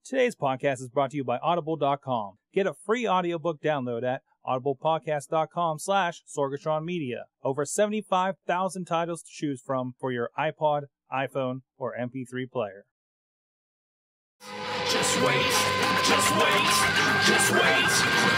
Today's podcast is brought to you by Audible.com. Get a free audiobook download at audiblepodcast.com/Sorgatron Media. Over 75,000 titles to choose from for your iPod, iPhone, or MP3 player. Just wait, just wait, just wait,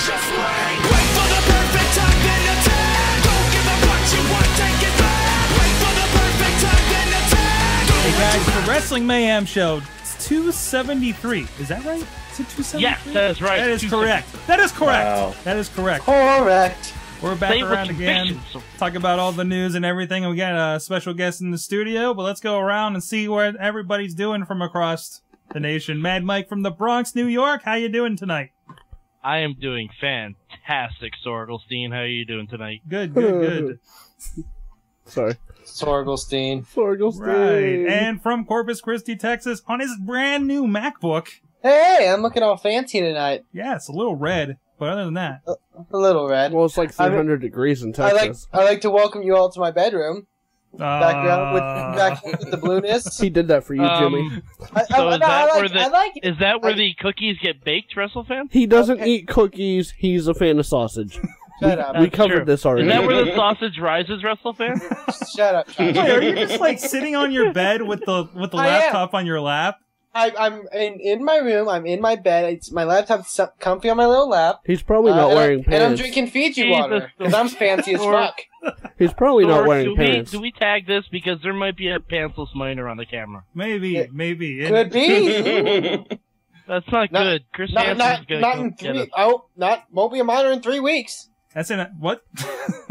just wait. Wait for the perfect time, then attack. Don't give up what you want, take it back. Wait for the perfect time, then attack. Hey guys, the Wrestling Mayhem Show. It's 273. Is that right? Is it 273? Yes, that is right. That is correct. That is correct. Wow. That is correct. Correct. We're back Same around with again. convictions. Talk about all the news and everything. We got a special guest in the studio, but let's go around and see what everybody's doing from across the nation. Mad Mike from the Bronx, New York. How you doing tonight? I am doing fantastic, Sorgelstein. How are you doing tonight? Good, good, good. Sorry. Sorgelstein. Right. And from Corpus Christi, Texas, on his brand new MacBook. Hey, I'm looking all fancy tonight. Yeah, it's a little red, but other than that. A little red. Well, it's like 300 degrees in Texas. I like to welcome you all to my bedroom. Back with the blueness. He did that for you, Jimmy. Is that where the cookies get baked, WrestleFan? He doesn't eat cookies. He's a fan of sausage. Shut up. We covered this already. Is that where the sausage rises, WrestleFan? Shut up. Wait, are you just like sitting on your bed with the laptop on your lap? I'm in my room. I'm in my bed. My laptop's comfy on my little lap. He's probably not wearing pants. And I'm drinking Fiji water because I'm fancy as fuck. He's probably not wearing pants. Do we tag this because there might be a pantsless minor on the camera? Maybe. Could be. That's not good. Chris Hansen's gonna get it. Won't be a minor in 3 weeks. That's in what?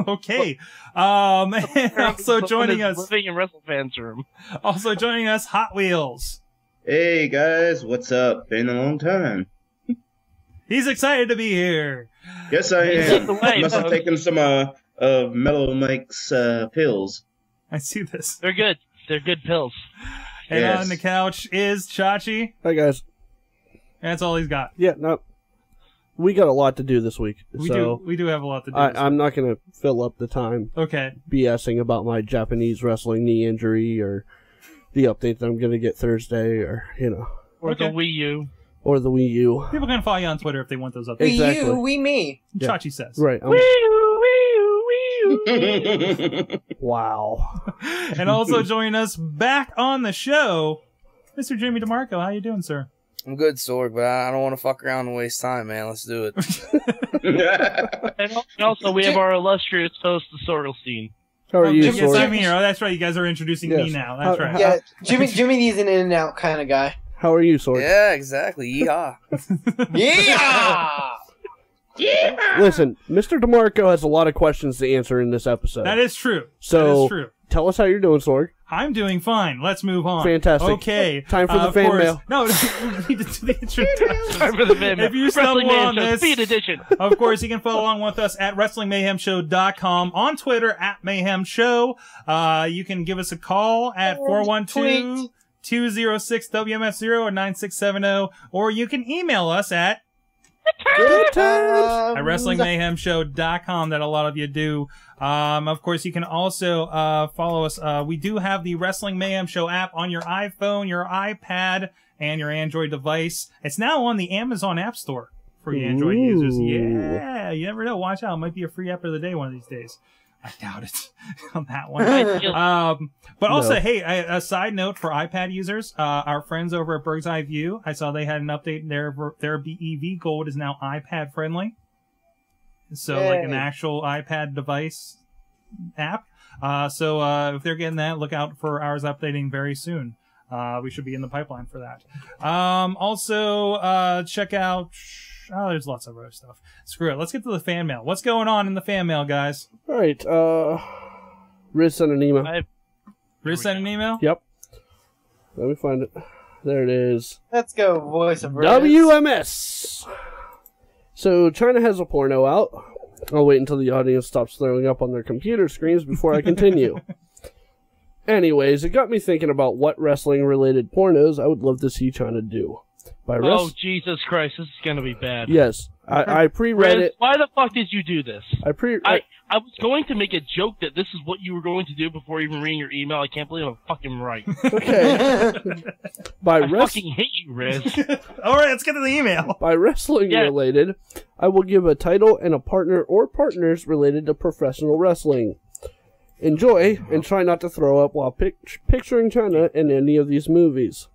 Okay. And also joining us. Living in WrestleFan's room. Also joining us, Hot Wheels. Hey guys, what's up? Been a long time. He's excited to be here. Yes, I am. Must have taken some Mellow Mike's pills. I see this. They're good. They're good pills. And Yes. on the couch is Chachi. Hi, guys. And that's all he's got. Yeah, no. We got a lot to do this week. We so do have a lot to do. I'm not going to fill up the time Okay. BSing about my Japanese wrestling knee injury or the update that I'm going to get Thursday or, Or the Wii U. Or the Wii U. People can follow you on Twitter if they want those updates. Exactly. We me. Yeah. Chachi says. Right. Wii U. Wow. And also joining us back on the show, Mr. Jimmy DeMarco. How you doing, sir? I'm good, Sorg, but I don't want to fuck around and waste time, man. Let's do it. And also, we have our illustrious host, the Sorgelstein. How are you, Yes, Sorg? I'm here. Oh, that's right. You guys are introducing me Yes. now. That's right. Yeah, Jimmy's an in-and-out kind of guy. How are you, Sorg? Yeah, exactly. Yeehaw. Yeah! Listen, Mr. DeMarco has a lot of questions to answer in this episode. That is true. So, that is true. Tell us how you're doing, Sorg. I'm doing fine. Let's move on. Fantastic. Okay. Time for the of fan course. mail. No, we need to do the introduction. Time for the fan mail. If you stumble Wrestling on Man Show, this, Speed Edition. of course, you can follow along with us at WrestlingMayhemShow.com, on Twitter at Mayhem Show. You can give us a call at 412-206-WMF0 or 9670, or you can email us at WrestlingMayhemShow.com, that a lot of you do. Of course, you can also follow us. We do have the Wrestling Mayhem Show app on your iPhone, your iPad, and your Android device. It's now on the Amazon App Store for you Android users. Yeah, you never know. Watch out. It might be a free app of the day one of these days. I doubt it on that one. But also, hey, a side note for iPad users, our friends over at Bird's Eye View, I saw they had an update. Their BEV Gold is now iPad friendly. So, like an actual iPad device app. So if they're getting that, look out for ours updating very soon. We should be in the pipeline for that. Also, check out... Oh, there's lots of other stuff. Screw it. Let's get to the fan mail. What's going on in the fan mail, guys? All right. Riz sent an email. Riz sent an email? Yep. Let me find it. There it is. Let's go, voice of Riz. WMS. So, China has a porno out. I'll wait until the audience stops throwing up on their computer screens before I continue. Anyways, it got me thinking about what wrestling-related pornos I would love to see China do. Oh, Jesus Christ, this is going to be bad. Yes. I pre-read Riz, it. why the fuck did you do this? I was going to make a joke that this is what you were going to do before even reading your email. I can't believe I'm fucking right. Okay. I fucking hate you, Riz. All right, let's get to the email. By wrestling related, I will give a title and a partner or partners related to professional wrestling. Enjoy and try not to throw up while picturing China in any of these movies.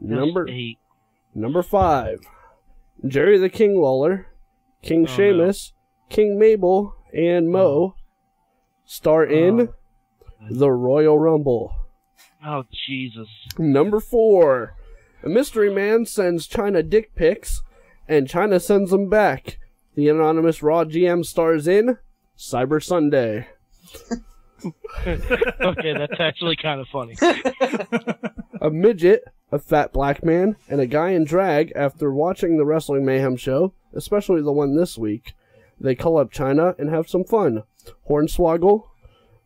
Number 5. Jerry the King Lawler, King Sheamus, King Mabel, and Mo star in the Royal Rumble. Oh, Jesus. Number 4. A mystery man sends China dick pics, and China sends them back. The anonymous Raw GM stars in Cyber Sunday. Okay, that's actually kind of funny. A midget, a fat black man, and a guy in drag after watching the Wrestling Mayhem Show, especially the one this week. They call up China and have some fun. Hornswoggle,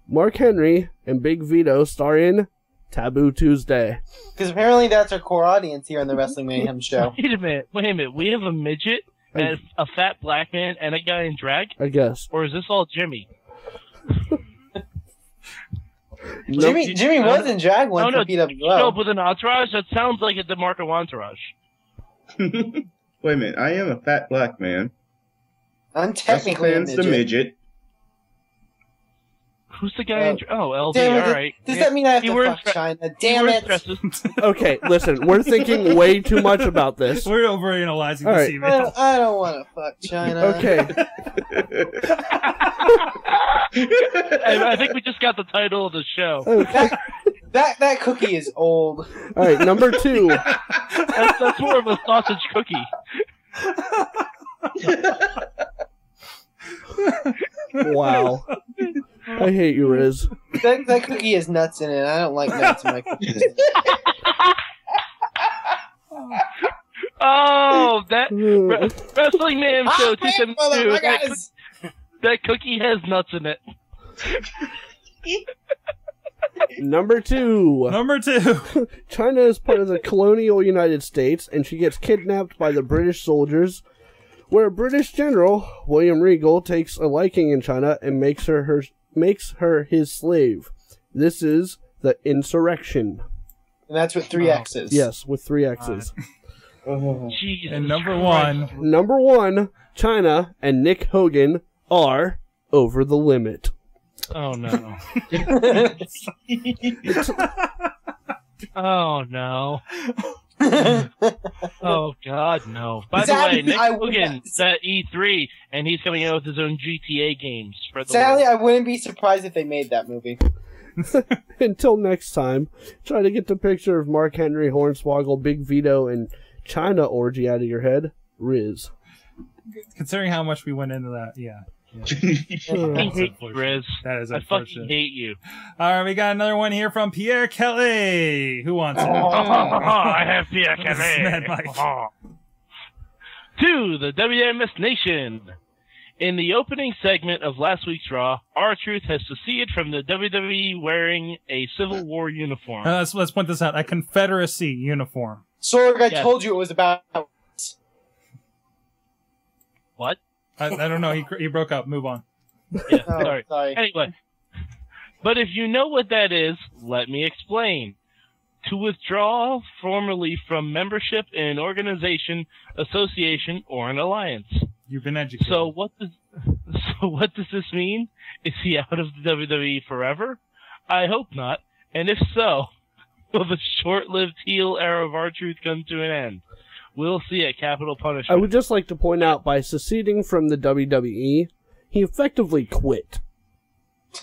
Mark Henry, and Big Vito star in Taboo Tuesday. Because apparently that's our core audience here on the Wrestling Mayhem Show. Wait a minute. We have a midget, and a fat black man, and a guy in drag? I guess. Or is this all Jimmy? Jimmy was in drag once for PWO. No, with an entourage? That sounds like a DeMarco entourage. Wait a minute, I am a fat black man. I'm technically a the midget. Who's the guy in LD, alright. Does that mean I have to fuck China? Damn it! Okay, listen, we're thinking way too much about this. We're overanalyzing this email. I don't want to fuck China. Okay. I think we just got the title of the show. Okay. That cookie is old. Alright, number 2. That's more of a sausage cookie. Wow. I hate you, Riz. That cookie has nuts in it. I don't like nuts in my cookies. Oh, that Wrestling Mayhem Show 272. That cookie has nuts in it. Number 2. China is part of the colonial United States, and she gets kidnapped by the British soldiers, where British General William Regal takes a liking in China and makes her his slave. This is the insurrection. And that's with 3 X's. Yes, with 3 X's. And number 1. Number 1, China and Nick Hogan are over the limit. Oh, no. Oh, no. Oh, God, no. By the way, Nick Hogan's at E3, and he's coming out with his own GTA games. Sadly, I wouldn't be surprised if they made that movie. Until next time, try to get the picture of Mark Henry, Hornswoggle, Big Vito, and China orgy out of your head. Riz. Considering how much we went into that, yeah. I hate you, Riz. That is I unfortunate. fucking hate you. All right, we got another one here from Pierre Kelly. Who wants it? I have Pierre This is Mad Kelly. Mike. To the WMS Nation. In the opening segment of last week's Raw, R-Truth has seceded from the WWE wearing a Civil War uniform. Let's point this out. A Confederacy uniform. Sorg, I told you it was about... What? I don't know. He broke up. Move on. Yeah, Oh, sorry. Anyway. But if you know what that is, let me explain. To withdraw formally from membership in an organization, association, or an alliance. You've been educated. So what does this mean? Is he out of the WWE forever? I hope not. And if so, will the short-lived heel era of R-Truth come to an end? We'll see a capital punishment. I would just like to point out, by seceding from the WWE, he effectively quit.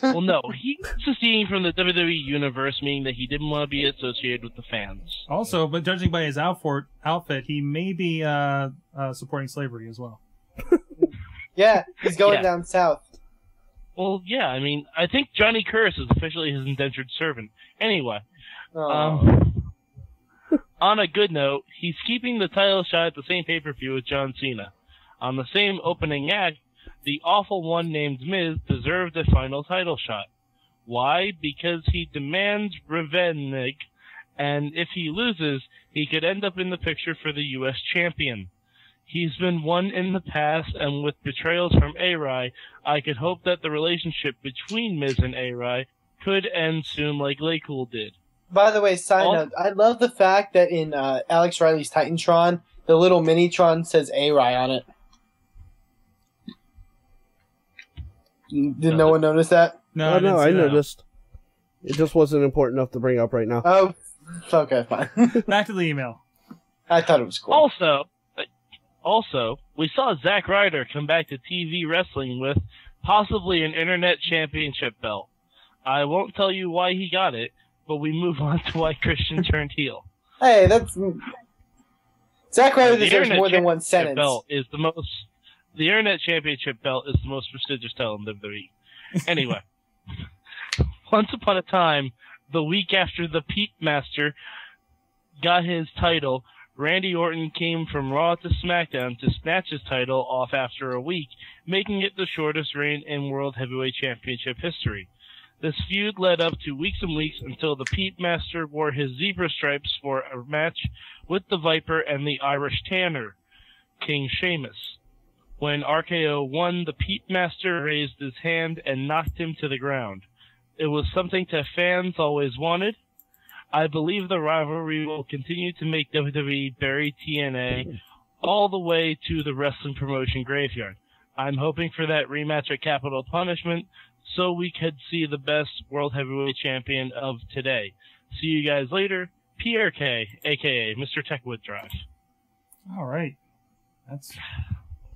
Well, no, he's seceding from the WWE universe, meaning that he didn't want to be associated with the fans. Also, but judging by his outfit, he may be supporting slavery as well. Yeah, he's going down south. Well, yeah, I mean, I think Johnny Curtis is officially his indentured servant. Anyway, on a good note, he's keeping the title shot at the same pay-per-view with John Cena. On the same opening act, the awful one named Miz deserved a final title shot. Why? Because he demands revenge, and if he loses, he could end up in the picture for the U.S. champion. He's been one in the past, and with betrayals from A-Rai, I could hope that the relationship between Miz and A-Rai could end soon like Laycool did. By the way, side note, I love the fact that in Alex Riley's Titantron, the little Minitron says A-Rai on it. Did no one notice that? No, I noticed. It just wasn't important enough to bring up right now. Oh, okay, fine. Back to the email. I thought it was cool. Also, we saw Zack Ryder come back to TV wrestling with possibly an Internet Championship belt. I won't tell you why he got it, but we move on to why Christian turned heel. Hey, that's... Zack Ryder deserves more than one sentence. The Internet Championship belt is the most prestigious title in WWE. Anyway, once upon a time, the week after the Peep Master got his title, Randy Orton came from Raw to SmackDown to snatch his title off after a week, making it the shortest reign in World Heavyweight Championship history. This feud led up to weeks and weeks until the Peep Master wore his zebra stripes for a match with the Viper and the Irish Tanner, King Sheamus. When RKO won, the Peep Master raised his hand and knocked him to the ground. It was something that fans always wanted. I believe the rivalry will continue to make WWE bury TNA all the way to the wrestling promotion graveyard. I'm hoping for that rematch at Capital Punishment so we could see the best World Heavyweight Champion of today. See you guys later. PRK, a.k.a. Mr. Techwood Drive. All right.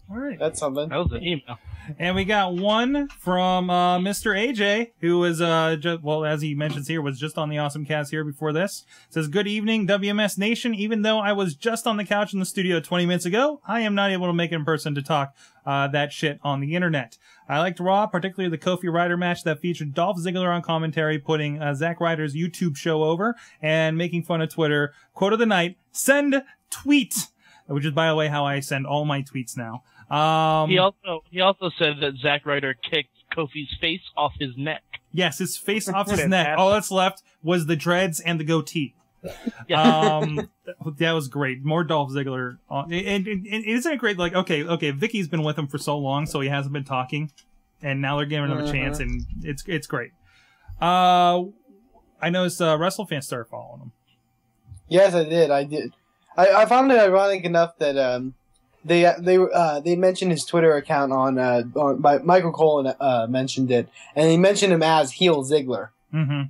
All right. That's something. That was an email. And we got one from Mr. AJ, who was, as he mentions here, was just on the Awesome Cast here before this. Says, good evening, WMS Nation. Even though I was just on the couch in the studio 20 minutes ago, I am not able to make it in person to talk that shit on the internet. I liked Raw, particularly the Kofi Ryder match that featured Dolph Ziggler on commentary, putting Zack Ryder's YouTube show over and making fun of Twitter. Quote of the night, send tweet, which is, by the way, how I send all my tweets now. He also said that Zack Ryder kicked Kofi's face off his neck. Yes, his face off his neck. All that's left was the dreads and the goatee. Yeah. That was great. More Dolph Ziggler. And isn't it great? Like, okay, Vicky's been with him for so long, so he hasn't been talking, and now they're giving him a chance, and it's great. I noticed WrestleFans started following him. Yes, I did. I found it ironic enough that they mentioned his Twitter account by Michael Cole mentioned it, and he mentioned him as Heel Ziggler. Mm-hmm.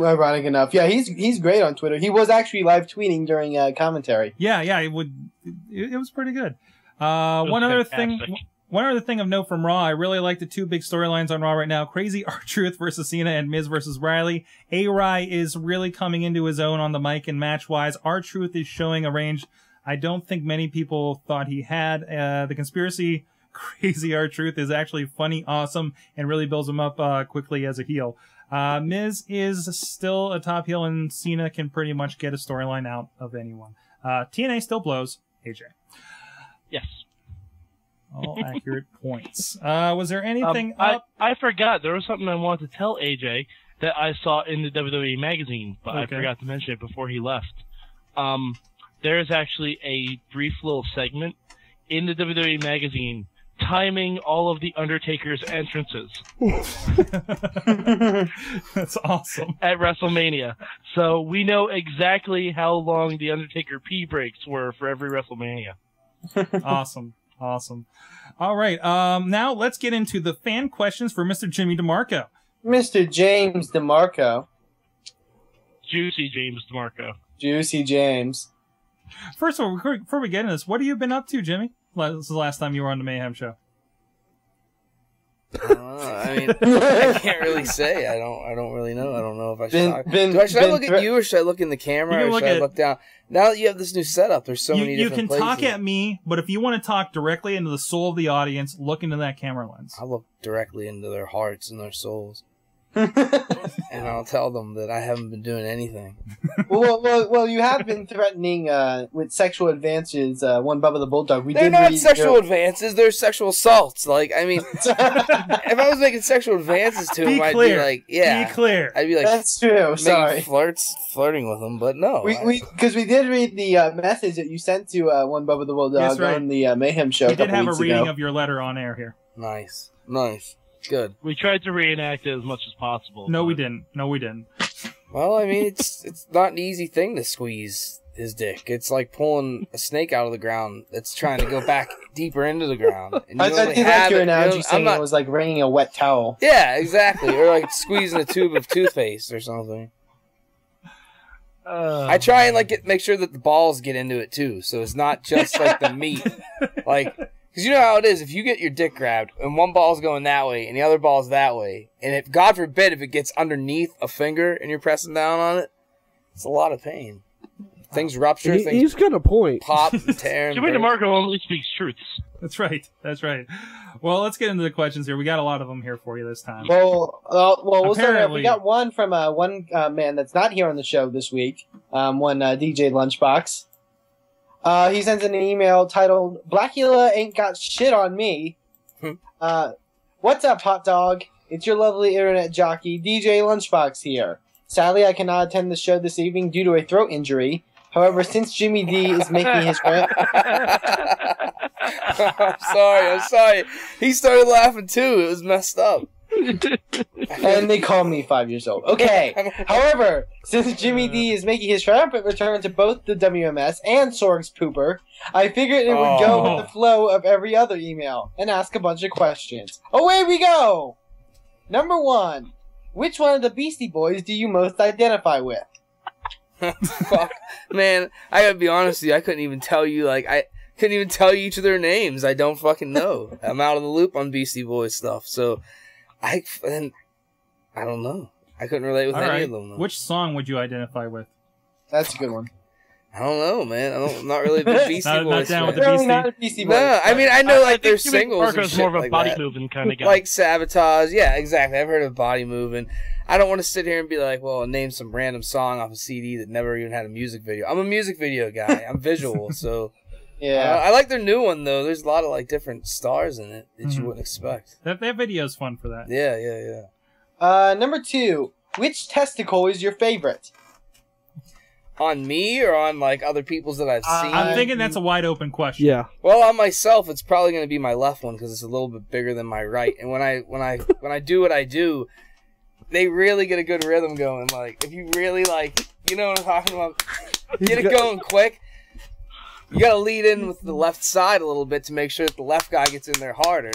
Ironic enough, yeah, he's great on Twitter. He was actually live tweeting during commentary. Yeah, it was pretty good. One other thing of note from Raw, I really like the two big storylines on Raw right now: Crazy R-Truth versus Cena and Miz versus Riley. A-Rai is really coming into his own on the mic and match wise. R-Truth is showing a range I don't think many people thought he had. The conspiracy Crazy R-Truth is actually funny, awesome, and really builds him up quickly as a heel. Miz is still a top heel, and Cena can pretty much get a storyline out of anyone. TNA still blows. AJ. Yes. All accurate points. Was there anything up? I forgot. There was something I wanted to tell AJ that I saw in the WWE magazine, but I forgot to mention it before he left. There's actually a brief little segment in the WWE magazine timing all of the Undertaker's entrances. That's awesome. At WrestleMania. So we know exactly how long the Undertaker pee breaks were for every WrestleMania. Awesome. All right. Now let's get into the fan questions for Mr. Jimmy DeMarco. Mr. James DeMarco. Juicy James DeMarco. Juicy James. First of all, before we get into this, what have you been up to, Jimmy? This is the last time you were on the Mayhem Show. I mean, I can't really say. I don't really know. I don't know if I should should I look at you, or should I look in the camera, or should I look down? Now that you have this new setup, there's so many different places. You can talk at me, but if you want to talk directly into the soul of the audience, look into that camera lens. I look directly into their hearts and their souls. And I'll tell them that I haven't been doing anything. Well, you have been threatening with sexual advances. One Bubba the Bulldog. They're not sexual advances. They're sexual assaults. Like, I mean, if I was making sexual advances to him, I'd be like, yeah. Be clear. I'd be like, that's true. Sorry, flirting with him, but no. Because we did read the message that you sent to One Bubba the Bulldog on the Mayhem Show. We did have a reading of your letter on air here. Nice. Good. We tried to reenact it as much as possible. No, we didn't. Well, I mean, it's not an easy thing to squeeze his dick. It's like pulling a snake out of the ground that's trying to go back deeper into the ground. And I did like your analogy saying it was like wringing a wet towel. Yeah, exactly. Or like squeezing a tube of toothpaste or something. I try and make sure that the balls get into it too, so it's not just like the meat. Like, because you know how it is, if you get your dick grabbed and one ball's going that way and the other ball's that way, and if, God forbid, if it gets underneath a finger and you're pressing down on it, it's a lot of pain. Things rupture, he's got a point. Pop and tear. Jimmy DeMarco only speaks truths. That's right. Well, let's get into the questions here. We got a lot of them here for you this time. Well, we'll start. We got one from one man that's not here on the show this week. One DJ Lunchbox. He sends an email titled "Blackula ain't got shit on me." What's up, hot dog? It's your lovely internet jockey, DJ Lunchbox here. Sadly, I cannot attend the show this evening due to a throat injury. However, since Jimmy D is making his I'm sorry. He started laughing too. It was messed up. And they call me 5 years old. Okay. However, since Jimmy D is making his triumphant return to both the WMS and Sorg's Pooper, I figured it would go with the flow of every other email and ask a bunch of questions. Away we go! Number 1. Which one of the Beastie Boys do you most identify with? Fuck. Man, I gotta be honest with you, I couldn't even tell you, I couldn't even tell you each of their names. I don't fucking know. I'm out of the loop on Beastie Boys stuff, so I don't know. I couldn't relate with any of them, though. Which song would you identify with? That's a good one. I don't know, man. I'm not really a big Beastie Boys. Not down with the Beastie. Not a Beastie Boys. No, I mean, I know their singles and shit more of a like body that. moving kind of guy. Like Sabotage. Yeah, exactly. I've heard of Body Moving. I don't want to sit here and be like, well, name some random song off a CD that never even had a music video. I'm a music video guy. I'm visual, so yeah. I like their new one though. There's a lot of different stars in it that you wouldn't expect. That video's fun for that. Yeah. Number 2. Which testicle is your favorite? On me or on other people's that I've seen? I'm thinking that's a wide open question. Yeah. Well, on myself, it's probably going to be my left one because it's a little bit bigger than my right. And when I do what I do, they really get a good rhythm going. If you really you know what I'm talking about? Get it going quick. You got to lead in with the left side a little bit to make sure that the left guy gets in there harder.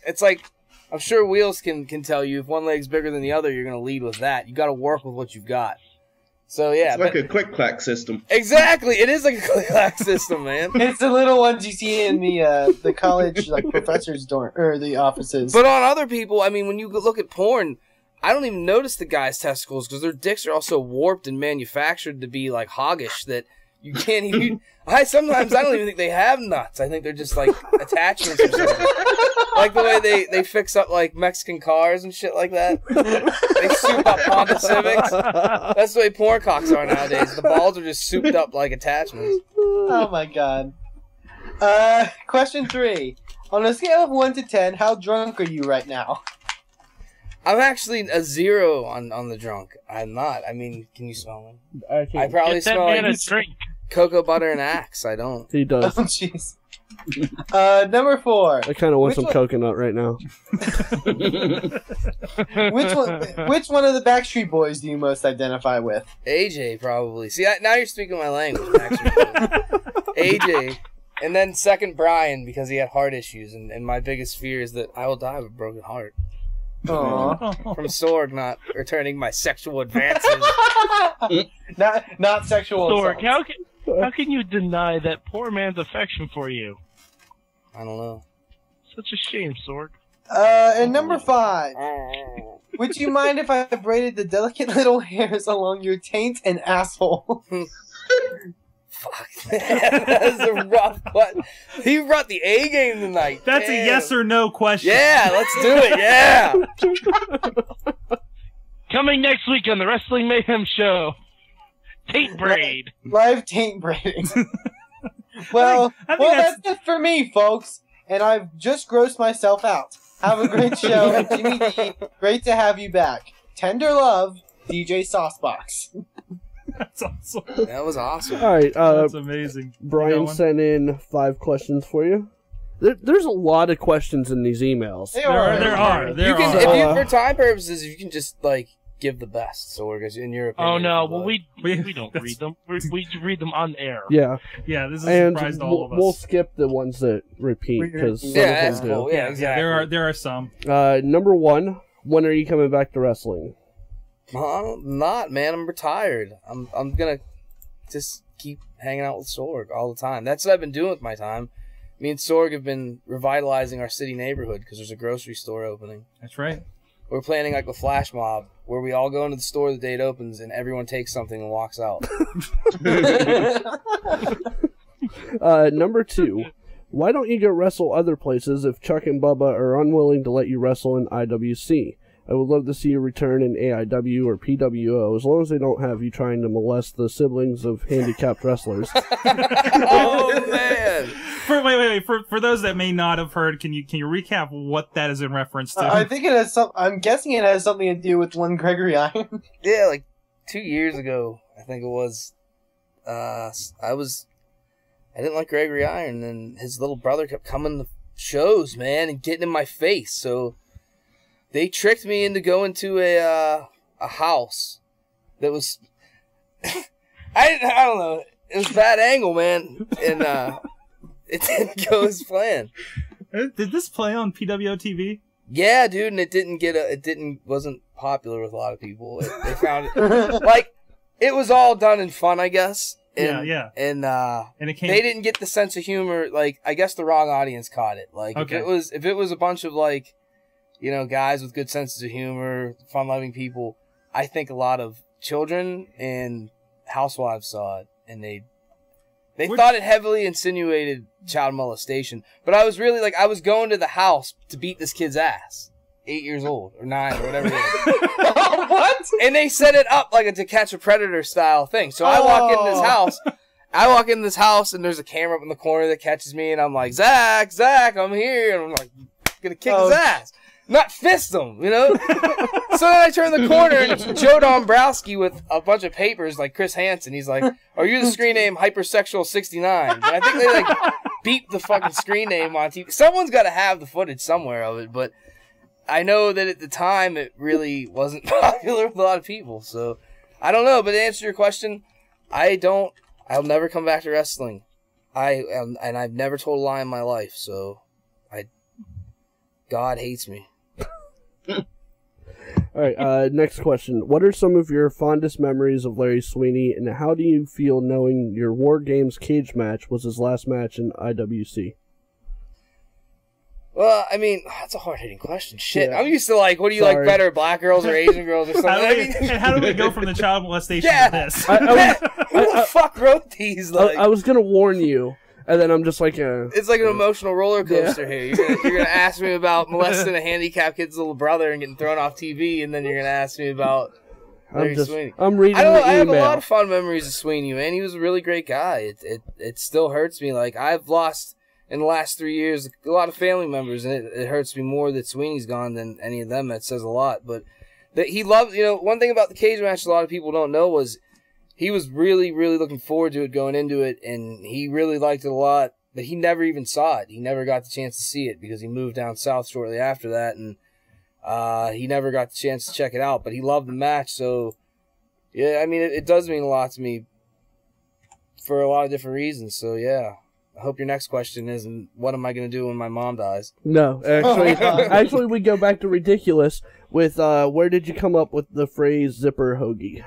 It's I'm sure Wheels can tell you if one leg's bigger than the other, you're going to lead with that. You got to work with what you've got. So yeah, it's like a click-clack system. Exactly, it is like a click-clack system, man. It's the little ones you see in the college professors' dorm or the offices. But on other people, I mean, when you look at porn, I don't even notice the guys' testicles because their dicks are also warped and manufactured to be hoggish that you can't even. Sometimes I don't even think they have nuts. I think they're just attachments or something. Like the way they fix up Mexican cars and shit like that. They soup up Honda Civics. That's the way porn cocks are nowadays. The balls are just souped up like attachments. Oh my god. Question 3. On a scale of 1 to 10, how drunk are you right now? I'm actually a 0 on the drunk. I'm not. I mean, can you smell me? I probably smell a drink. Cocoa butter and Axe. I don't. He does. Oh jeez. Number 4. I kind of want some coconut right now. Which one of the Backstreet Boys do you most identify with? AJ, probably. See, now you're speaking my language. AJ. And then second, Brian, because he had heart issues. And my biggest fear is that I will die of a broken heart. Aww. From Sorg not returning my sexual advances. not sexual Sorg, assaults. how can you deny that poor man's affection for you? I don't know. Such a shame, Sorg. And number 5. Would you mind if I braided the delicate little hairs along your taint and asshole? Fuck, man. That's a rough one. He brought the A game tonight. That's a yes or no question. Yeah, let's do it. Yeah. Coming next week on the Wrestling Mayhem Show. Taint braid. Live taint braiding. Well, I think that's it for me, folks. And I've just grossed myself out. Have a great show. And Jimmy D, great to have you back. Tender love, DJ Saucebox. That's awesome. That was awesome. All right, That's amazing. Brian sent in 5 questions for you. There's a lot of questions in these emails. There are. For time purposes, you can just like give the best. So we're in your opinion. Oh no, well we don't read them. We read them on air. Yeah. Yeah, this is a and surprise to all of us. We'll skip the ones that repeat because that's cool. Yeah, exactly. There are some. Number 1, when are you coming back to wrestling? I'm not, man. I'm retired. I'm gonna just keep hanging out with Sorg all the time. That's what I've been doing with my time. Me and Sorg have been revitalizing our city neighborhood because there's a grocery store opening. That's right. We're planning like a flash mob where we all go into the store the day it opens and everyone takes something and walks out. Number 2, why don't you go wrestle other places if Chuck and Bubba are unwilling to let you wrestle in IWC? I would love to see you return in AIW or PWO, as long as they don't have you trying to molest the siblings of handicapped wrestlers. Oh, man! Wait. For those that may not have heard, can you recap what that is in reference to? I think it has some. I'm guessing it has something to do with one Gregory Iron. Yeah, like 2 years ago, I think it was. I didn't like Gregory Iron, and his little brother kept coming to shows, man, and getting in my face. So they tricked me into going to a house that was. I don't know. It was a bad angle, man, and it didn't go as planned. Did this play on PWO TV? Yeah, dude, and wasn't popular with a lot of people. They found it like it was all done in fun, I guess. And, yeah. And it came... they didn't get the sense of humor. Like, I guess the wrong audience caught it. Like, okay. if it was a bunch of like, you know, guys with good senses of humor, fun-loving people, I think a lot of children and housewives saw it, and they thought it heavily insinuated child molestation. But I was really like, I was going to the house to beat this kid's ass. 8 years old, or 9, or whatever it is. What? And they set it up like a To Catch a Predator style thing. So I walk into this house, and there's a camera up in the corner that catches me, and I'm like, Zach, I'm here. And I'm like, gonna kick his ass. Not fist him, you know? So then I turn the corner, and it's Joe Dombrowski with a bunch of papers like Chris Hansen. He's like, are you the screen name Hypersexual69? And I think they like beeped the fucking screen name on TV. Someone's got to have the footage somewhere of it, but I know that at the time it really wasn't popular with a lot of people. So I don't know, but to answer your question, I'll never come back to wrestling. And I've never told a lie in my life, so God hates me. All right, next question. What are some of your fondest memories of Larry Sweeney, and how do you feel knowing your War Games cage match was his last match in IWC? Well, I mean, that's a hard-hitting question. Shit, Yeah. I'm used to like, what do you like better, black girls or Asian girls or something? How do we go from the child molestation to this? Who the fuck wrote these? Like, I was going to warn you, and then I'm just like... it's like an emotional roller coaster here. You're gonna ask me about molesting a handicapped kid's little brother and getting thrown off TV, and then you're gonna ask me about Larry Sweeney. I'm reading the email. I have a lot of fond memories of Sweeney, man. He was a really great guy. It still hurts me. Like, I've lost, in the last 3 years, a lot of family members, and it hurts me more that Sweeney's gone than any of them. That says a lot. But that he loved, one thing about the cage match a lot of people don't know was he was really, really looking forward to it going into it, and he really liked it a lot, but he never even saw it. He never got the chance to see it because he moved down south shortly after that, and he never got the chance to check it out, but he loved the match. So, yeah, I mean, it does mean a lot to me for a lot of different reasons. So, yeah. I hope your next question isn't, what am I going to do when my mom dies? No, actually, we go back to ridiculous with, where did you come up with the phrase zipper hoagie?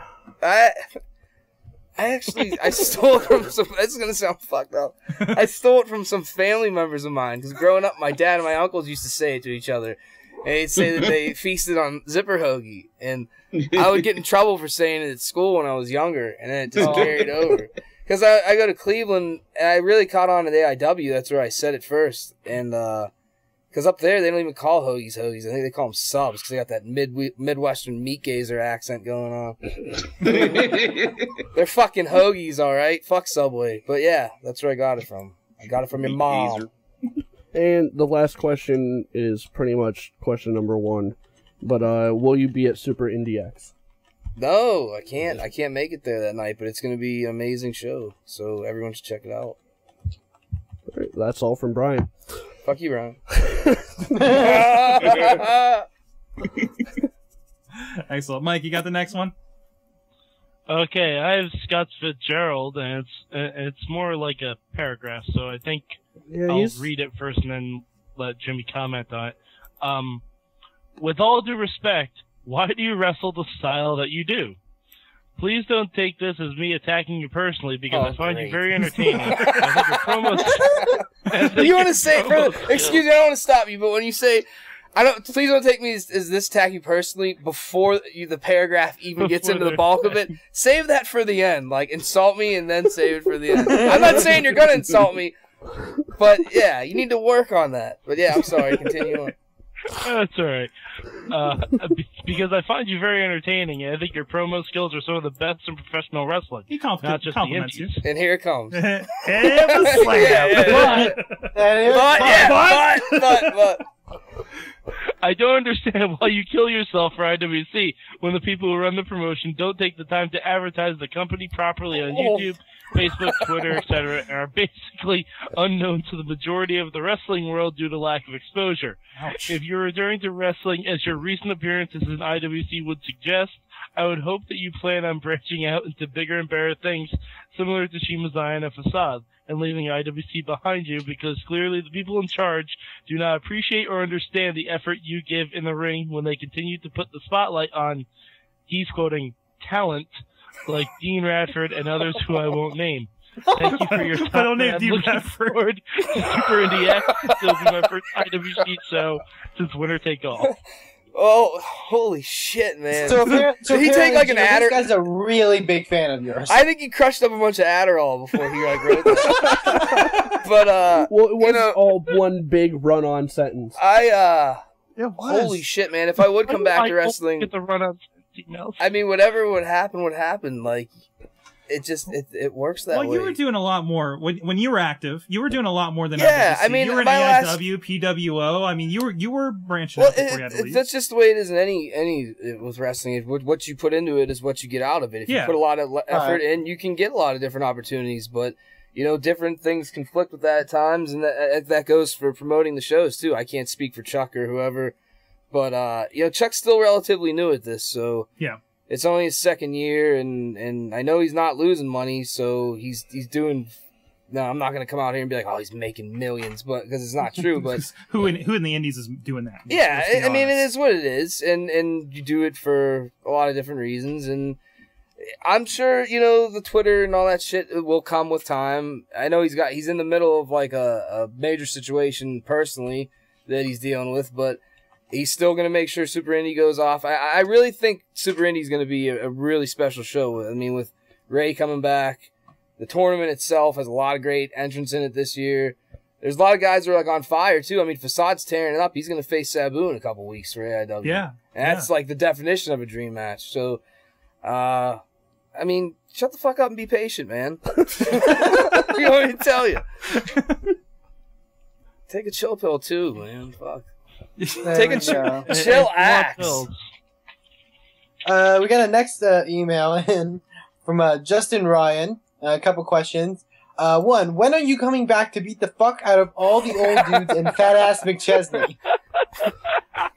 I stole it from some, it's going to sound fucked up. I stole it from some family members of mine, because growing up, my dad and my uncles used to say it to each other. And they'd say that they feasted on zipper hoagie. And I would get in trouble for saying it at school when I was younger, and then it just carried over. Because I go to Cleveland, and I really caught on to the AIW. That's where I said it first. And Because up there, they don't even call hoagies hoagies. I think they call them subs because they got that Midwestern meat gazer accent going on. They're fucking hoagies, all right? Fuck Subway. But yeah, that's where I got it from. I got it from your mom. And the last question is pretty much question number 1. But will you be at Super Indie X? No, I can't. I can't make it there that night, but it's going to be an amazing show. So everyone should check it out. All right, that's all from Brian. Fuck you, Ron. Excellent. Mike, you got the next one? Okay, I have Scott Fitzgerald, and it's more like a paragraph, so I think I'll read it first and then let Jimmy comment on it. With all due respect, why do you wrestle the style that you do? Please don't take this as me attacking you personally because I find you very entertaining. I think your promos... You want to say... Excuse me, I don't want to stop you, but when you say... Please don't take me as this tacky personally before the paragraph even gets into the bulk of it. Save that for the end. Like, insult me and then save it for the end. I'm not saying you're going to insult me, but yeah, you need to work on that. But yeah, I'm sorry. Continue on. That's all right. Because I find you very entertaining, and I think your promo skills are some of the best in professional wrestling. He not just the indies. And here it comes. But I don't understand why you kill yourself for IWC when the people who run the promotion don't take the time to advertise the company properly on YouTube, Facebook, Twitter, etc., and are basically unknown to the majority of the wrestling world due to lack of exposure. Ouch. If you're returning to wrestling as your recent appearances in IWC would suggest, I would hope that you plan on branching out into bigger and better things similar to Shima Zion and Facade and leaving IWC behind you because clearly the people in charge do not appreciate or understand the effort you give in the ring when they continue to put the spotlight on, he's quoting, talent like Dean Radford and others who I won't name. Thank you for your time. I don't name I'm Dean looking Radford. forward to Super Indie X. It'll be my first IWC show since winner take all. Oh, holy shit, man. So Did he take like an Adderall? This guy's a really big fan of yours. I think he crushed up a bunch of Adderall before he like wrote that. But well, it was all one big run-on sentence. Holy shit, man! If I would come back to wrestling, Get the run on emails. I mean, whatever would happen would happen. Like, it works that way. Well, you were doing a lot more when you were active. You were doing a lot more than yeah. IWC. I mean, you were in AIW, PWO. I mean, you were branching out before you had to leave. That's just the way it is in any with wrestling. What you put into it is what you get out of it. If you put a lot of effort in, you can get a lot of different opportunities. But you know, different things conflict with that at times, and that goes for promoting the shows too. I can't speak for Chuck or whoever, but you know, Chuck's still relatively new at this, so yeah. It's only his second year, and I know he's not losing money, so he's doing. No, I'm not gonna come out here and be like, oh, he's making millions, but because it's not true. But who in the indies is doing that? Yeah, I mean, it is what it is, and you do it for a lot of different reasons, and I'm sure you know the Twitter and all that shit will come with time. I know he's in the middle of like a major situation personally that he's dealing with, but he's still going to make sure Super Indie goes off. I really think Super Indie is going to be a really special show. I mean, with Ray coming back, the tournament itself has a lot of great entrants in it this year. There's a lot of guys who are like on fire too. I mean, Facade's tearing it up. He's going to face Sabu in a couple weeks for AIW. Yeah. And that's like the definition of a dream match. So, I mean, shut the fuck up and be patient, man. You want me to tell you? Take a chill pill too, man. Fuck. Take a chill axe. We got a next email in from Justin Ryan. A couple questions. One, when are you coming back to beat the fuck out of all the old dudes and fat ass McChesney?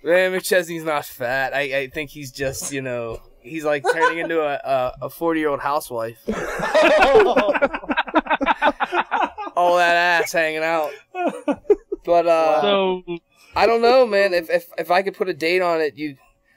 Man, McChesney's not fat. I think he's just, you know, he's like turning into a 40-year-old housewife. All that ass hanging out. But So I don't know, man. If I could put a date on it,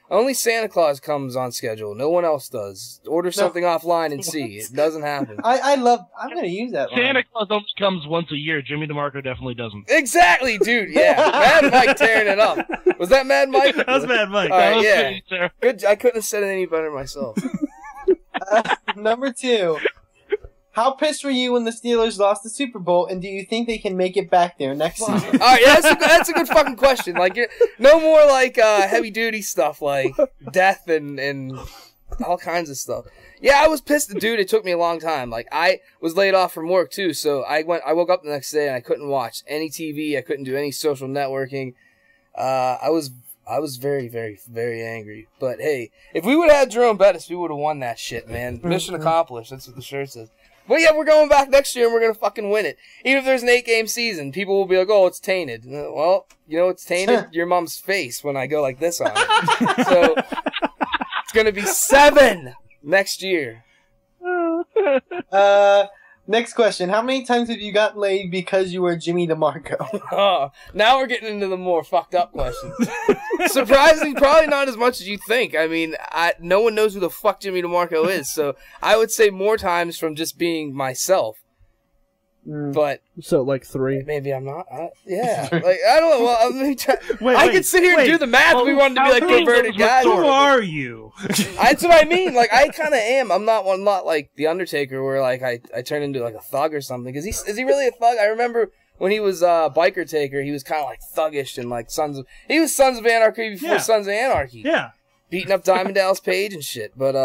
only Santa Claus comes on schedule. No one else does. Order something offline and see. It doesn't happen. I'm gonna use that line. Santa Claus only comes once a year. Jimmy DeMarco definitely doesn't. Exactly, dude. Yeah, Mad Mike tearing it up. Was that Mad Mike? That was Mad Mike. All right, yeah. Kidding, sir. Good. I couldn't have said it any better myself. Number two. how pissed were you when the Steelers lost the Super Bowl, and do you think they can make it back there next season? All right, yeah, that's a good fucking question. Like, no more like heavy duty stuff like death and all kinds of stuff. Yeah, I was pissed. Dude, it took me a long time. Like, I was laid off from work too, so I woke up the next day and I couldn't watch any TV. I couldn't do any social networking. I was very, very, very angry. But hey, if we would have had Jerome Bettis, we would have won that shit, man. Mission accomplished. That's what the shirt says. But yeah, we're going back next year and we're going to fucking win it. Even if there's an 8-game season, people will be like, oh, it's tainted. Well, you know what's tainted? Your mom's face when I go like this on it. So, it's going to be 7 next year. Next question. How many times have you gotten laid because you were Jimmy DeMarco? Oh, now we're getting into the more fucked up questions. Surprisingly, probably not as much as you think. I mean, no one knows who the fuck Jimmy DeMarco is, so I would say more times from just being myself. But so like 3. Maybe I'm not. Yeah, like I don't know. Well, let me try. I could sit here and do the math. Well, we wanted to be like perverted guys. Who are you? That's what I mean. Like I kind of am. I'm not like the Undertaker, where like I turn into like a thug or something. Is he really a thug? I remember when he was Biker Taker, he was kind of like thuggish and like He was Sons of Anarchy before Sons of Anarchy. Yeah, beating up Diamond Dallas Page and shit. But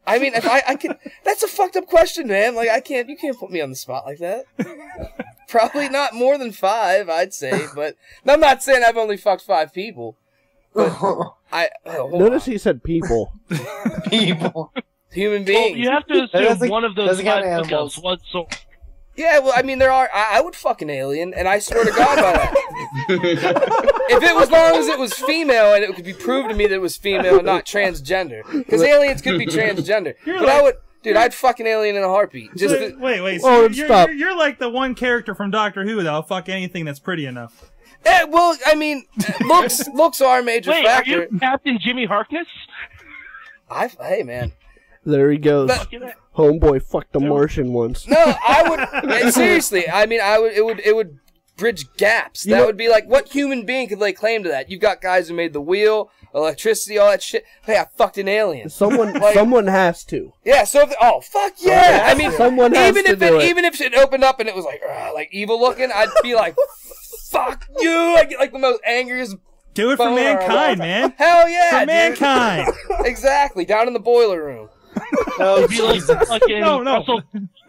I mean, if I could, that's a fucked up question, man. Like, you can't put me on the spot like that. Probably not more than 5, I'd say, but I'm not saying I've only fucked 5 people. But Notice he said people. People. Human beings. Well, you have to assume one of those 5 hookups was so. Yeah, well, I mean, there are. I would fuck an alien, and I swear to God by that. If it was, as long as it was female, and it could be proved to me that it was female and not transgender, because aliens could be transgender. But I would, dude, I'd fuck an alien in a heartbeat. Just wait. So you're like the one character from Doctor Who that'll fuck anything that's pretty enough. Well, I mean, looks are a major factor. Are you Captain Jimmy Harkness? Hey, man. There he goes. Homeboy fucked a Martian once. No, I would seriously. I mean, it would bridge gaps. That would be like, what human being could lay claim to that? You've got guys who made the wheel, electricity, all that shit. Hey, I fucked an alien. Someone has to. Yeah. So fuck yeah. I mean, someone has to do it. Even if it opened up and it was like evil looking, I'd be like, fuck you. I get like the most angriest. Do it for mankind, man. Hell yeah, for mankind. Exactly. Down in the boiler room. No, be like fucking Russell.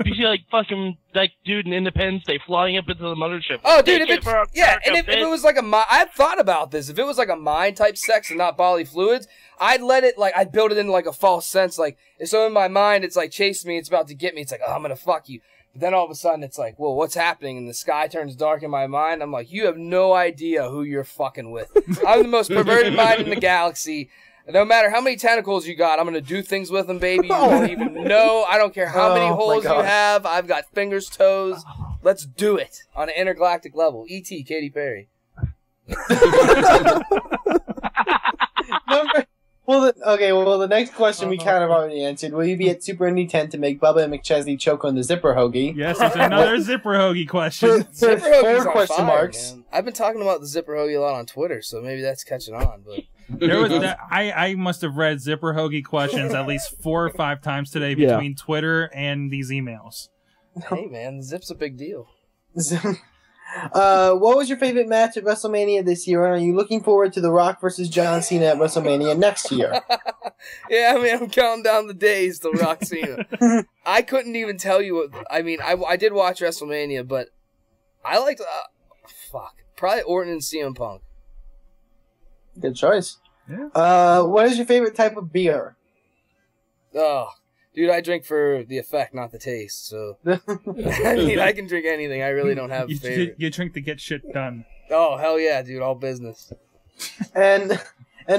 You see like fucking like dude in Independence Day flying up into the mothership. Oh, dude, if it was like I've thought about this. If it was like a mind type sex and not bodily fluids, I'd let it I'd build it into like a false sense. Like, so in my mind, it's like chasing me, it's about to get me. It's like, oh, I'm gonna fuck you. But then all of a sudden, it's like, well, what's happening? And the sky turns dark in my mind. I'm like, you have no idea who you're fucking with. I'm the most perverted mind in the galaxy. No matter how many tentacles you got, I'm going to do things with them, baby. You won't even know. I don't care how many holes you have. I've got fingers, toes. Let's do it on an intergalactic level. E.T., Katy Perry. The next question we kind of already answered. Will you be at Super Indy 10 to make Bubba and McChesney choke on the zipper hoagie? Yes, it's another zipper hoagie question. Zipper hoagie's on question marks. Man. I've been talking about the zipper hoagie a lot on Twitter, so maybe that's catching on, but... I must have read zipper hoagie questions at least 4 or 5 times today between Twitter and these emails. Hey man, the zip's a big deal. What was your favorite match at WrestleMania this year? And are you looking forward to The Rock versus John Cena at WrestleMania next year? Yeah, I mean, I'm counting down the days till Rock Cena. I couldn't even tell you what. I mean, I did watch WrestleMania, but I liked probably Orton and CM Punk. Good choice. Yeah. What is your favorite type of beer? Oh, dude, I drink for the effect, not the taste. So, I mean, I can drink anything. I really don't have a favorite. You drink to get shit done. Oh, hell yeah, dude, all business. And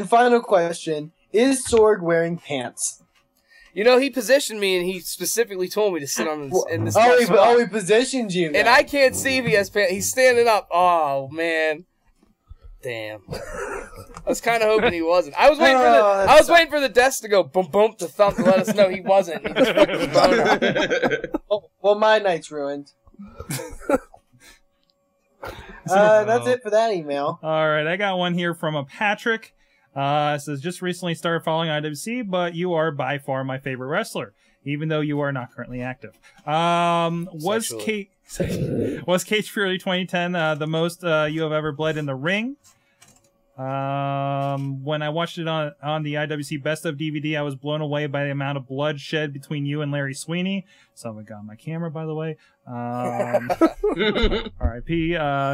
final question, is Sorg wearing pants? You know, he positioned me, and he specifically told me to sit on this. In this he positioned you. And I can't see if he has pants. He's standing up. Oh, man. Damn. I was kind of hoping he wasn't. I was waiting for the desk to go boom boom to thump to let us know he wasn't. He just fucked his boner. Well, my night's ruined. That's it for that email. All right, I got one here from a Patrick. It says, just recently started following IWC, but you are by far my favorite wrestler, even though you are not currently active. Was Cage Fury 2010 the most you have ever bled in the ring? When I watched it on the IWC Best of DVD, I was blown away by the amount of blood shed between you and Larry Sweeney. Someone got my camera, by the way. R.I.P.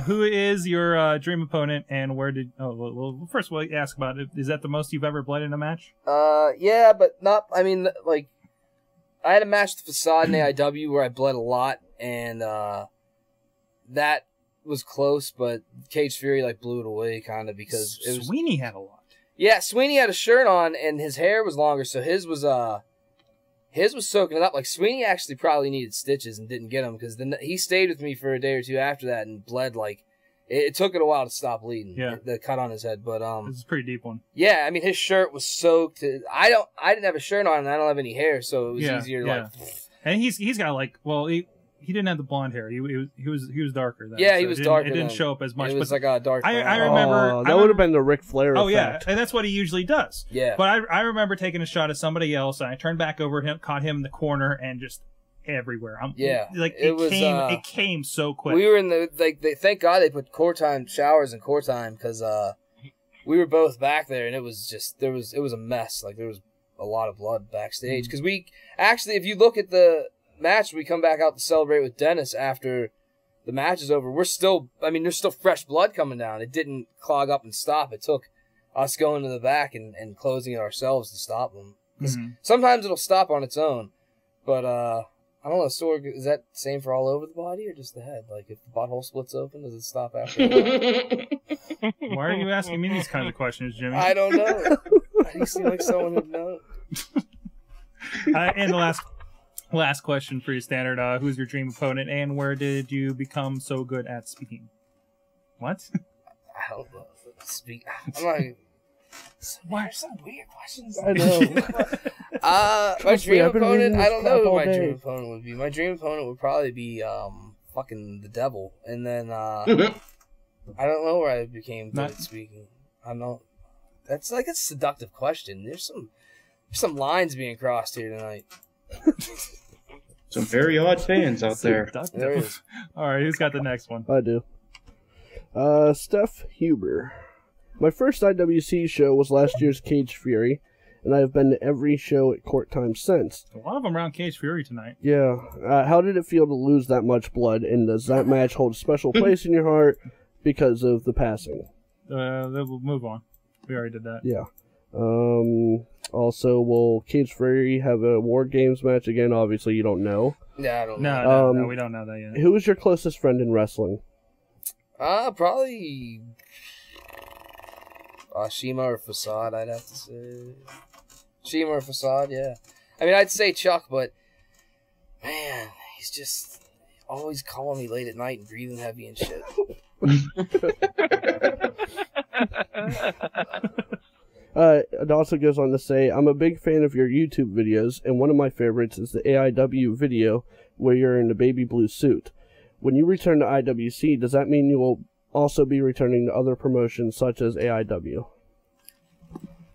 Who is your dream opponent, and where did? Oh, well, first we'll ask about it. Is that the most you've ever bled in a match? Yeah, but not. I mean, like, I had a match with Facade in AIW where I bled a lot, and that was close, but Cage Fury like blew it away kind of because it was, Sweeney had a lot. Yeah, Sweeney had a shirt on and his hair was longer, so his was soaking it up. Like Sweeney actually probably needed stitches and didn't get them because then he stayed with me for a day or two after that and bled like it took it a while to stop bleeding. Yeah, the cut on his head, but this is a pretty deep one. Yeah, I mean his shirt was soaked. I didn't have a shirt on and I don't have any hair, so it was easier. Yeah, like, and he's got like he didn't have the blonde hair. He was darker. Then, yeah, so he was darker. It didn't show up as much. It was like a dark. I remember that would have been the Ric Flair effect. Yeah, and that's what he usually does. Yeah. But I remember taking a shot at somebody else, and I turned back over him, caught him in the corner, and just everywhere. Like it came so quick. We were in the thank God they put core time showers in core time because we were both back there, and it was just it was a mess. Like there was a lot of blood backstage because we actually, if you look at the match, we come back out to celebrate with Dennis after the match is over. There's still fresh blood coming down. It didn't clog up and stop. It took us going to the back and closing it ourselves to stop them. Sometimes it'll stop on its own, but I don't know. So is that the same for all over the body or just the head? Like if the butthole splits open, does it stop after a while? Why are you asking me these kinds of questions, Jimmy? I don't know. You seem like someone who'd know. And the last question for you, Standard. Who's your dream opponent, and where did you become so good at speaking? What? I don't know. I'm like, why are some weird questions? I know. My dream opponent, I don't know who my dream opponent would be. My dream opponent would probably be fucking the devil, and then I don't know where I became good at speaking. I know that's like a seductive question. There's some lines being crossed here tonight. Some very odd fans out there. There is. All right, who's got the next one? I do. Steph Huber. My first IWC show was last year's Cage Fury, and I have been to every show at Court Time since. A lot of them around Cage Fury tonight. Yeah. How did it feel to lose that much blood, and does that match hold a special place in your heart because of the passing? We'll move on. We already did that. Yeah. Also, will Cage Fury have a War Games match again? Obviously, you don't know. Yeah, I don't know. No, we don't know that yet. Who is your closest friend in wrestling? Probably Shima or Facade, I'd have to say. Shima or Facade, yeah. I mean, I'd say Chuck, but man, he's just always calling me late at night and breathing heavy and shit. It also goes on to say, I'm a big fan of your YouTube videos, and one of my favorites is the AIW video where you're in a baby blue suit. When you return to IWC, does that mean you will also be returning to other promotions such as AIW?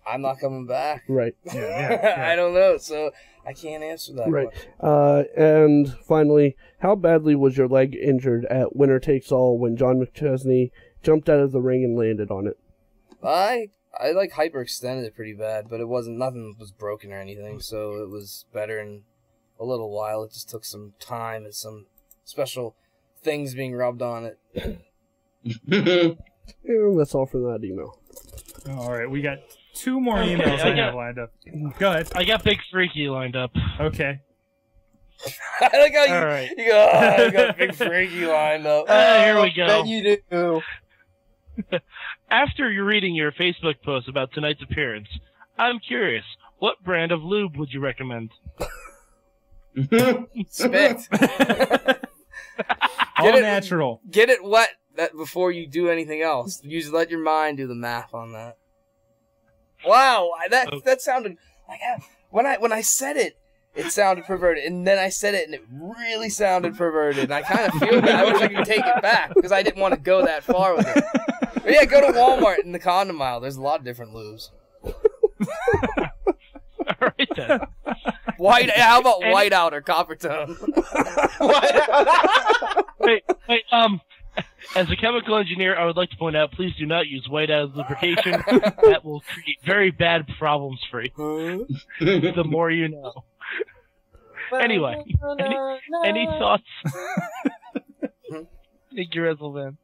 I'm not coming back. Right. Yeah. I don't know, so I can't answer that right. question. And finally, how badly was your leg injured at Winner Takes All when John McChesney jumped out of the ring and landed on it? I like hyperextended it pretty bad, but nothing was broken or anything, so it was better in a little while. It just took some time and some special things being rubbed on it. And that's all for that email. All right, we got 2 more emails I have lined up. Go ahead. I got Big Freaky lined up. Okay. I like how All right. you go, I got Big Freaky lined up. Here we go. Bet you do. After you're reading your Facebook post about tonight's appearance, I'm curious, what brand of lube would you recommend? Spit. All natural. Get it wet before you do anything else. Let your mind do the math on that. Wow, that sounded like when I said it, it sounded perverted, and then I said it, and it really sounded perverted. And I kind of feel that. I wish I could take it back because I didn't want to go that far with it. But yeah, go to Walmart in the condom aisle. There's a lot of different lubes. All right then. How about whiteout or copper tone? Wait. As a chemical engineer, I would like to point out, please do not use whiteout as lubrication. That will create very bad problems for you. The more you know. Anyway, any thoughts? Thank you, Wrestleman.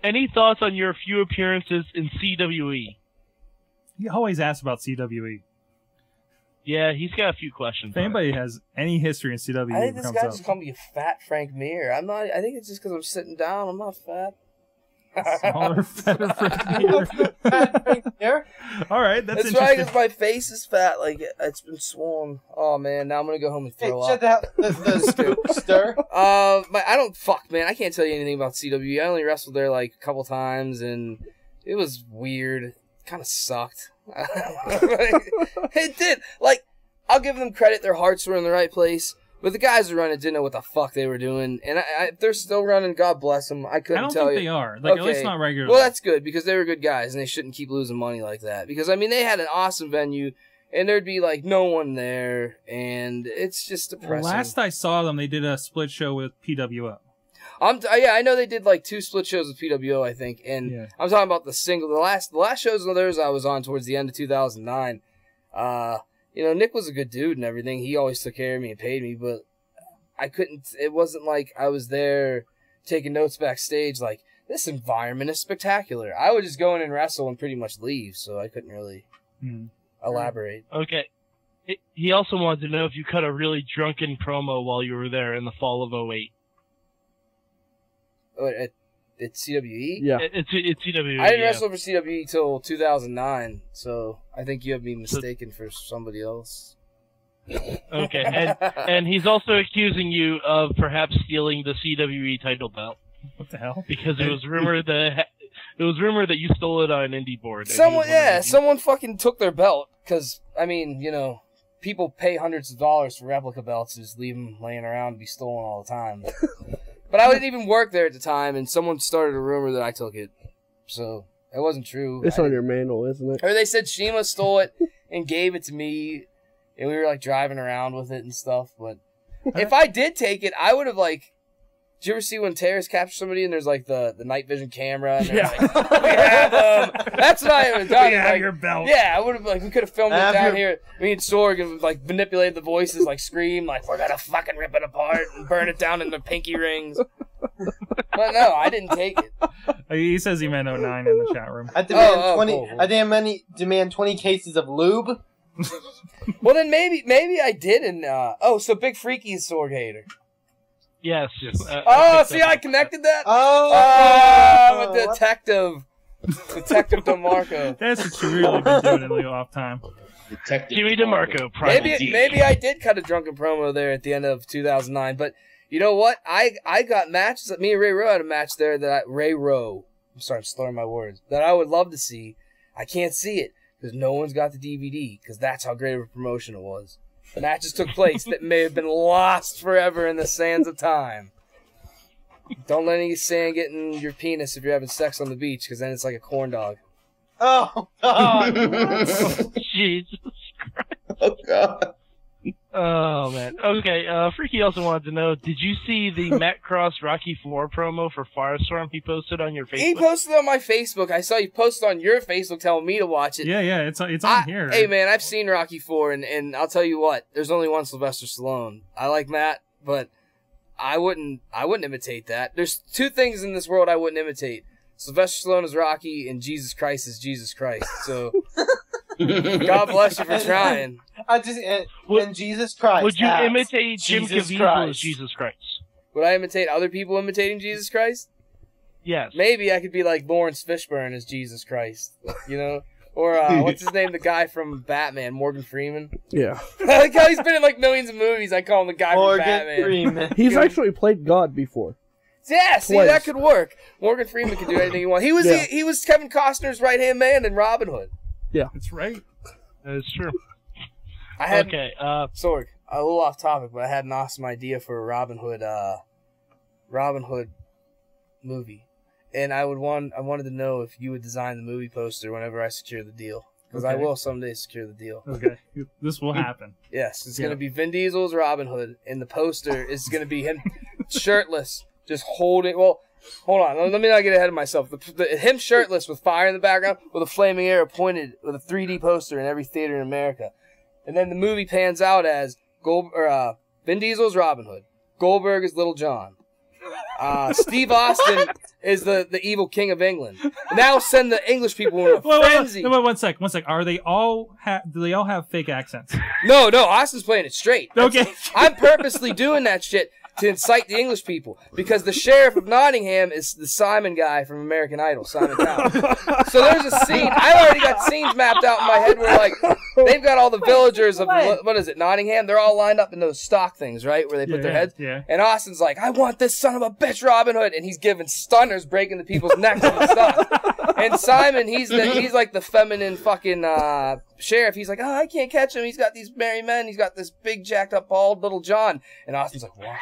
Any thoughts on your few appearances in CWE? He always asks about CWE. Yeah, he's got a few questions. If anybody has any history in CWE, I think this guy up. just called me a fat Frank Mir. I'm not. I think it's just because I'm sitting down. I'm not fat. Smaller, fatter Frank Mir. All right, that's right, interesting. because my face is fat. Like, it's been swollen. Oh, man, now I'm going to go home and throw up. Shut the stir. I don't, fuck, man. I can't tell you anything about CWE. I only wrestled there, like, a couple times, and it was weird. It kind of sucked. It did. Like, I'll give them credit. Their hearts were in the right place. But the guys who run it didn't know what the fuck they were doing. And if they're still running, God bless them. I couldn't tell you. I don't think they are. Like, okay. At least not regularly. Well, that's good, because they were good guys, and they shouldn't keep losing money like that. Because, I mean, they had an awesome venue, and there'd be, like, no one there, and it's just depressing. Well, last I saw them, they did a split show with PWO. Yeah, I know they did, like, 2 split shows with PWO, I think, and yeah. I'm talking about the single. The last shows of theirs I was on towards the end of 2009. You know, Nick was a good dude and everything. He always took care of me and paid me, but I couldn't, it wasn't like I was there taking notes backstage like, this environment is spectacular. I would just go in and wrestle and pretty much leave, so I couldn't really elaborate. Okay. He also wanted to know if you cut a really drunken promo while you were there in the fall of 08. Oh, at CWE? Yeah. It's CWE. I didn't wrestle for CWE till 2009, so I think you have me mistaken for somebody else. Okay, and he's also accusing you of perhaps stealing the CWE title belt. What the hell? Because it was rumored that you stole it on an indie board. Someone fucking took their belt. Because I mean, you know, people pay hundreds of dollars for replica belts, just leave them laying around to be stolen all the time. But I didn't even work there at the time, and someone started a rumor that I took it, so it wasn't true. It's on your manual, isn't it? Or they said Shima stole it and gave it to me. And we were, like, driving around with it and stuff. But if I did take it, I would have, like... Did you ever see when terrorists capture somebody and there's, like, the night vision camera? And they're like, we have them. That's what I would have done. We have your belt. Yeah, I would have, like, we could have filmed it down here. Me and Sorg and, like, manipulated the voices, like, scream, like, we're gonna fucking rip it apart and burn it down into pinky rings. But no, I didn't take it. He says he meant 09 in the chat room. I demand 20. Cool. I demand 20 cases of lube. Well, then maybe I did, and so Big Freaky is Sorg hater. Yes. See, I connected that. With Detective DeMarco. That's what you really been doing in the off time. Detective Jimmy DeMarco. Maybe I did cut a drunken promo there at the end of 2009, but you know what? I got matches. Me and Ray Rowe had a match there I'm sorry, I'm slurring my words. That I would love to see. I can't see it. Because no one's got the DVD, because that's how great of a promotion it was. The matches took place that may have been lost forever in the sands of time. Don't let any sand get in your penis if you're having sex on the beach, because then it's like a corn dog. Oh, God. Jesus Christ. Oh, God. Oh, man. Okay, Freaky also wanted to know, did you see the Matt Cross Rocky 4 promo for Firestorm he posted on your Facebook? He posted on my Facebook. I saw you post on your Facebook telling me to watch it. Yeah, it's on here. Hey, man, I've seen Rocky 4, and I'll tell you what, there's only one Sylvester Stallone. I like Matt, but I wouldn't imitate that. There's 2 things in this world I wouldn't imitate. Sylvester Stallone is Rocky, and Jesus Christ is Jesus Christ. So... God bless you for trying. And Jesus Christ. Would you imitate Jim Caviezel as Jesus Christ? Would I imitate other people imitating Jesus Christ? Yes. Maybe I could be like Lawrence Fishburne as Jesus Christ. You know? Or, what's his name? The guy from Batman, Morgan Freeman? Yeah. I like how he's been in like millions of movies. I call him the guy from Batman. Freeman. He's actually played God before. Yeah, see, that could work. Morgan Freeman could do anything he wants. He was Kevin Costner's right-hand man in Robin Hood. Yeah. That's right. That is true. Sorg, a little off topic, but I had an awesome idea for a Robin Hood movie. and I wanted to know if you would design the movie poster whenever I secure the deal. Because I will someday secure the deal. Okay. This will happen. Yes, it's going to be Vin Diesel's Robin Hood, and the poster is going to be him shirtless, just holding... Well, hold on. Let me not get ahead of myself. Him shirtless with fire in the background, with a flaming arrow pointed with a 3D poster in every theater in America. And then the movie pans out as Vin Diesel's Robin Hood. Goldberg is Little John. Steve Austin is the evil king of England. Now send the English people in a frenzy. Wait, one sec. Are they all do they all have fake accents? No, Austin's playing it straight. Okay. I'm purposely doing that shit to incite the English people, because the sheriff of Nottingham is the Simon guy from American Idol, Simon Cowell. So there's a scene. I already got scenes mapped out in my head where, like, they've got all the villagers of, what is it, Nottingham? They're all lined up in those stock things, right, where they put their heads. Yeah. And Austin's like, I want this son of a bitch Robin Hood, and he's giving stunners, breaking the people's necks with the stock. And Simon, he's like the feminine fucking sheriff. He's like, oh, I can't catch him. He's got these merry men. He's got this big jacked up bald Little John. And Austin's like, what?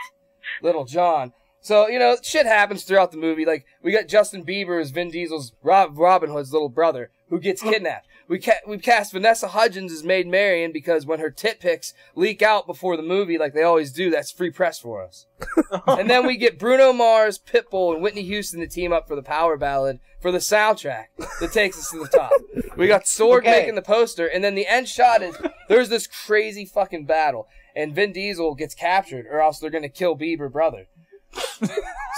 Little John. So, shit happens throughout the movie. Like, we got Justin Bieber as Vin Diesel's Robin Hood's little brother who gets kidnapped. We cast Vanessa Hudgens as Maid Marian because when her tit pics leak out before the movie, like they always do, that's free press for us. And then we get Bruno Mars, Pitbull, and Whitney Houston to team up for the power ballad for the soundtrack that takes us to the top. We got Sorg making the poster, and then the end shot is there's this crazy fucking battle. And Vin Diesel gets captured, or else they're going to kill Bieber brother.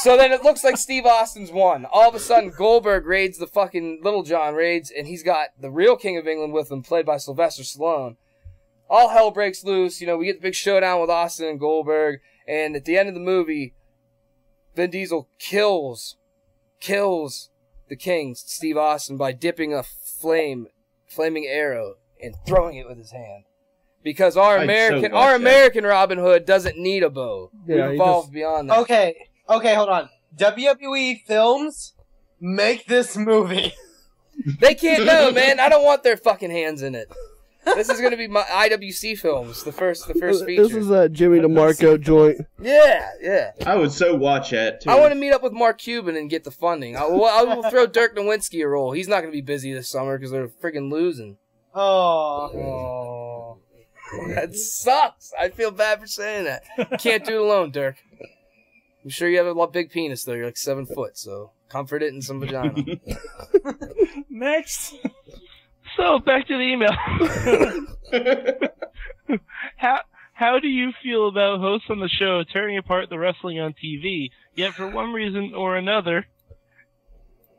So then it looks like Steve Austin's won. All of a sudden, Goldberg raids the fucking Little John raids, and he's got the real King of England with him, played by Sylvester Stallone. All hell breaks loose. We get the big showdown with Austin and Goldberg, and at the end of the movie, Vin Diesel kills the King, Steve Austin, by dipping a flaming arrow and throwing it with his hand. Because our American Robin Hood doesn't need a bow. Yeah, we've evolved beyond that. Okay, hold on. WWE Films, make this movie. They can't know, man. I don't want their fucking hands in it. This is going to be my IWC Films, the first feature. This is a Jimmy DeMarco joint. Yeah. I would so watch that, too. I want to meet up with Mark Cuban and get the funding. I will throw Dirk Nowitzki a role. He's not going to be busy this summer because they're freaking losing. Oh. That sucks. I feel bad for saying that. Can't do it alone, Dirk. I'm sure you have a big penis, though. You're like 7 foot, so comfort it in some vagina. Next. So, back to the email. How do you feel about hosts on the show tearing apart the wrestling on TV, yet for one reason or another,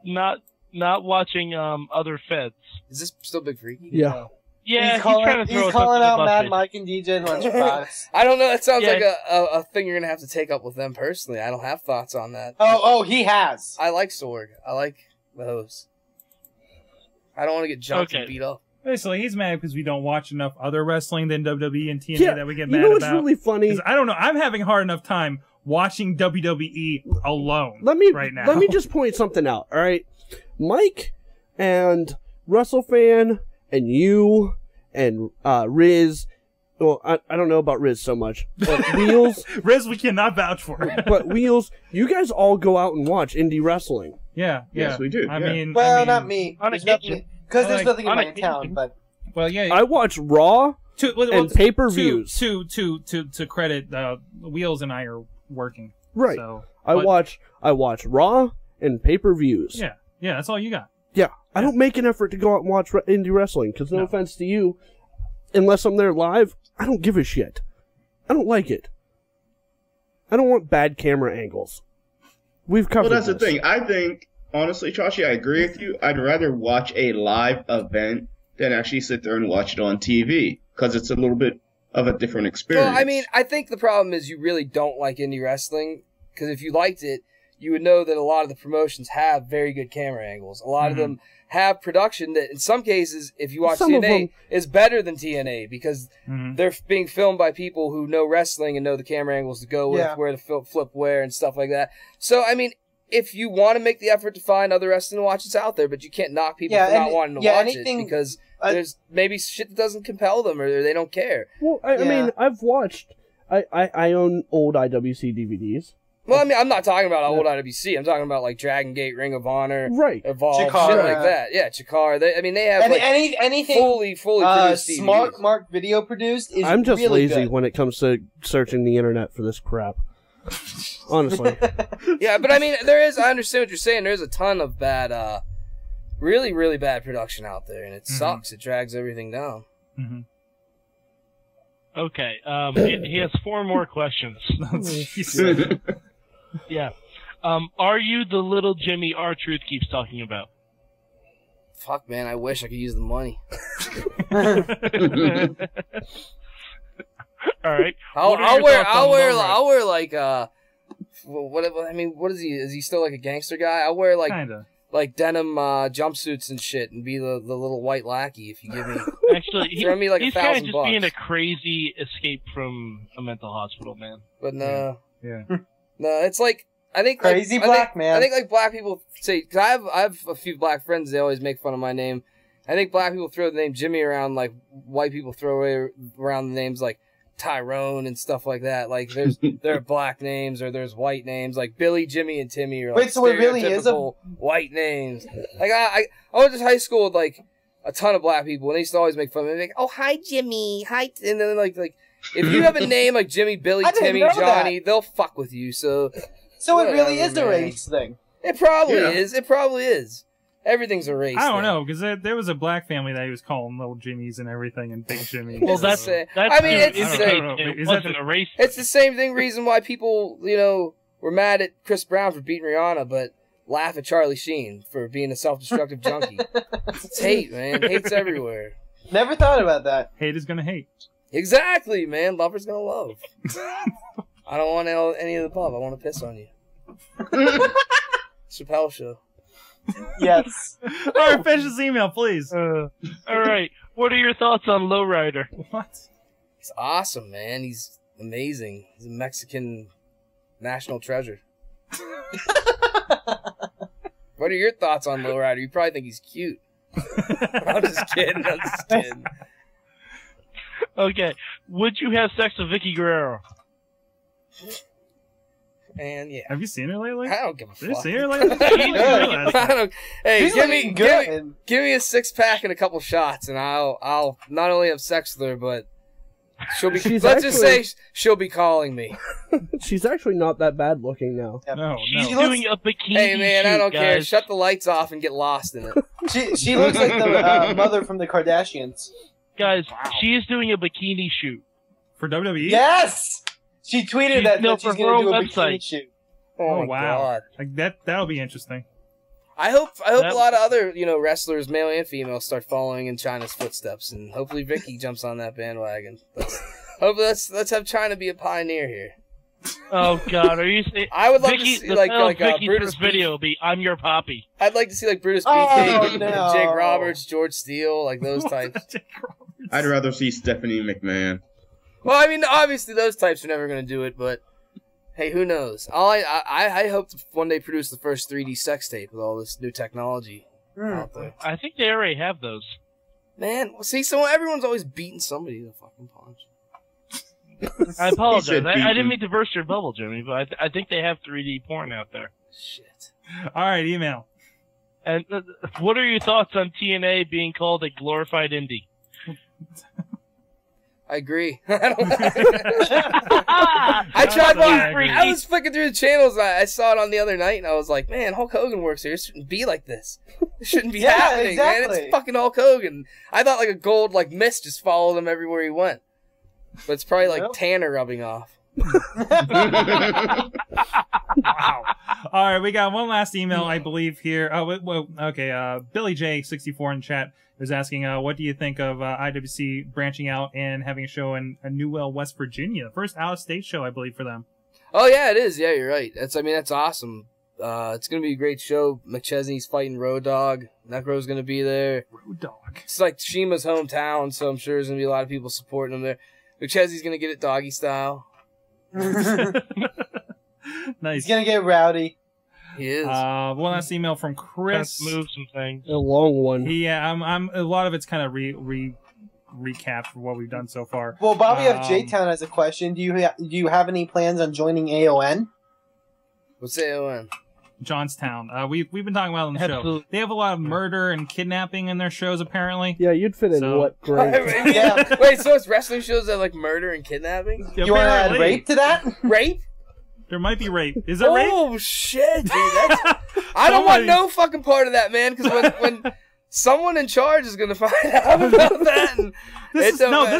not watching other feds? Is this still Big Freaky? Yeah. Yeah, he's calling out Mad Mike and DJ Lunchbox. I don't know. That sounds like a thing you're gonna have to take up with them personally. I don't have thoughts on that. Oh, he has. I like Sorg. I like the host. I don't want to get jumped and beat up. Basically, he's mad because we don't watch enough other wrestling than WWE and TNA that we get mad about. You know what's really funny? I don't know. I'm having hard enough time watching WWE alone right now. Let me just point something out, all right? Mike and WrestleFan and you and Riz. Well, I don't know about Riz so much. But Wheels. Riz we cannot vouch for. But Wheels, you guys all go out and watch indie wrestling. Yeah. Yes, we do. I mean, not me. There's nothing in my town, but... Well, yeah. I watch Raw and pay-per-views. To credit, Wheels and I are working. Right. So, I watch Raw and pay-per-views. Yeah, that's all you got. Yeah, I don't make an effort to go out and watch indie wrestling, because no offense to you, unless I'm there live, I don't give a shit. I don't like it. I don't want bad camera angles. We've covered this. The thing. I think, honestly, Chachi, I agree with you. I'd rather watch a live event than actually sit there and watch it on TV, because it's a little bit of a different experience. Well, I mean, I think the problem is you really don't like indie wrestling, because if you liked it, you would know that a lot of the promotions have very good camera angles. A lot of them have production that, in some cases, if you watch TNA, is better than TNA, because they're being filmed by people who know wrestling and know the camera angles to go with, where to flip where, and stuff like that. So, I mean, if you want to make the effort to find other wrestling to watch, it's out there, but you can't knock people for not wanting to watch it, because there's maybe shit that doesn't compel them, or they don't care. Well, I mean, I've watched... I own old IWC DVDs. Well, I mean, I'm not talking about old IWC. I'm talking about like Dragon Gate, Ring of Honor, Right. Evolve, shit Chikara. like that. Yeah, Chikara. They have And like anything fully produced DVDs. Smart Mark video produced is I'm just really lazy good. when it comes to searching the internet for this crap. Honestly. Yeah, but I mean, I understand what you're saying. There's a ton of bad, really, really bad production out there, and it sucks. It drags everything down. Mm-hmm. Okay, he has 4 more questions. Yeah. Are you the little Jimmy R-Truth keeps talking about? Fuck, man, I wish I could use the money. All right. I'll wear like what is he? Is he still like a gangster guy? I'll wear like Kinda. like denim jumpsuits and shit, and be the little white lackey if you give me. Actually, Throw me like he's kind of $1,000 just being a crazy escape from a mental hospital, man. But no, Yeah. no, it's like I think Crazy like, black man. I think like black people say, cause I have a few black friends. They always make fun of my name. I think black people throw the name Jimmy around like white people throw around the names like Tyrone and stuff like that. Like there are black names or there's white names like Billy, Jimmy, and Timmy are like Wait, so it really is a- stereotypical white names. Like I went to high school with like a ton of black people, and they used to always make fun of me. Like, oh, hi Jimmy, hi, and then like if you have a name like Jimmy, Billy, I didn't Timmy, know Johnny, they'll fuck with you. So So it really whatever, is a man. race thing. It probably Yeah. is. It probably is. Everything's a race. I don't thing. know, because there was a black family that he was calling little Jimmies and everything, and Big Jimmy. Well, So- that's it. That's I mean, to it's indicate I don't know. it Is that wasn't the- a race. It's the same thing. Reason why people, were mad at Chris Brown for beating Rihanna, but laugh at Charlie Sheen for being a self-destructive junkie. It's hate, man. Hate's everywhere. Never thought about that. Hate is gonna hate. Exactly, man. Lover's gonna love. I don't want any of the above. I want to piss on you. Chappelle Show. Yes. All right, finish this email, please. All right. What are your thoughts on Lowrider? What? He's awesome, man. He's amazing. He's a Mexican national treasure. What are your thoughts on Lowrider? You probably think he's cute. I'm just kidding. Okay. Would you have sex with Vicky Guerrero? And yeah. Have you seen her lately? I don't give a Have you fuck. seen her lately? I don't, hey, She's give looking me good. give me a 6-pack and a couple shots, and I'll not only have sex with her, but she'll be. She's let's just actually- say she'll be calling me. She's actually not that bad looking now. No, She's no. doing a bikini Hey man, I shoot, don't care. guys. Shut the lights off and get lost in it. She looks like the mother from the Kardashians. Guys, she is doing a bikini shoot. For WWE? Yes! She tweeted that No, she's for going to her do a own bikini website. shoot. Oh, my wow. God. Like that'll be interesting. I hope That- a lot of other wrestlers, male and female, start following in China's footsteps, and hopefully Vicky jumps on that bandwagon. Hopefully let's have China be a pioneer here. Oh God, are you saying? I would love Vicky, to see the like title of Vicky's Brutus first video will be "I'm Your Poppy." I'd like to see like Brutus Oh, Beefcake, no. Jake Roberts, George Steele, like those types. I'd rather see Stephanie McMahon. Well, I mean, obviously those types are never going to do it, but hey, who knows? I hope to one day produce the first 3D sex tape with all this new technology out there. I think they already have those. Man, see, so everyone's always beating somebody to fucking punch. I apologize. said I didn't beaten. mean to burst your bubble, Jimmy, but I think they have 3D porn out there. Shit. All right, email. And what are your thoughts on TNA being called a glorified indie? I agree. I tried I I was flicking through the channels. And I saw it on the other night, and I was like, "Man, Hulk Hogan works here. It shouldn't be like this. It shouldn't be Yeah, happening, man. exactly. It's fucking Hulk Hogan." I thought like a gold mist just followed him everywhere he went, but it's probably like Yep. Tanner rubbing off. Wow. All right, we got one last email, I believe, here. Oh, well, okay. Billy J64 in chat was asking, what do you think of IWC branching out and having a show in Newell, West Virginia? The first out-of-state show, I believe, for them. Oh yeah, it is. Yeah, you're right. That's awesome. It's gonna be a great show. McChesney's fighting Road Dogg. Necro's gonna be there. Road Dogg. It's like Shima's hometown, so I'm sure there's gonna be a lot of people supporting him there. McChesney's gonna get it doggy style. Nice. He's gonna get rowdy. He is. One last email from Chris. Move some things. A long one. Yeah, I'm. A lot of it's kind of recap for what we've done so far. Well, Bobby of Um, J-Town has a question. Do you have any plans on joining AON? What's AON? Johnstown. We've been talking about it on the show. Absolutely. They have a lot of murder and kidnapping in their shows, apparently. Yeah, you'd fit in So- what? Great. Yeah. Wait, so it's wrestling shows that like murder and kidnapping? You want to add Apparently. rape to that? Rape? There might be rape. Is there rape? Oh shit, dude! I don't want no fucking part of that, man. Because when someone in charge is gonna find out about that, and This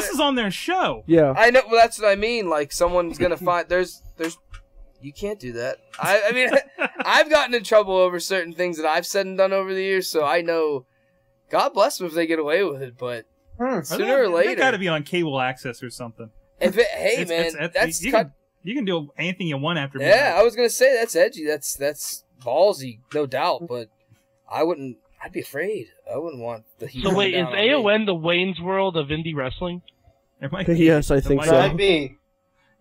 is on their show. Yeah. I know. Well, that's what I mean. Like someone's gonna find. There's. You can't do that. I mean, I've gotten in trouble over certain things that I've said and done over the years, so I know. God bless them if they get away with it, but sooner or They later, got to be on cable access or something. if it, hey It's- man, it's- that's you, cut. you can do anything you want after. Yeah, midnight. I was gonna say that's edgy. That's ballsy, no doubt. But I wouldn't. I'd be afraid. I wouldn't want the heat. So wait, coming is down on me. AON the Wayne's World of indie wrestling? It might be. Yes, I It think might so. Might be.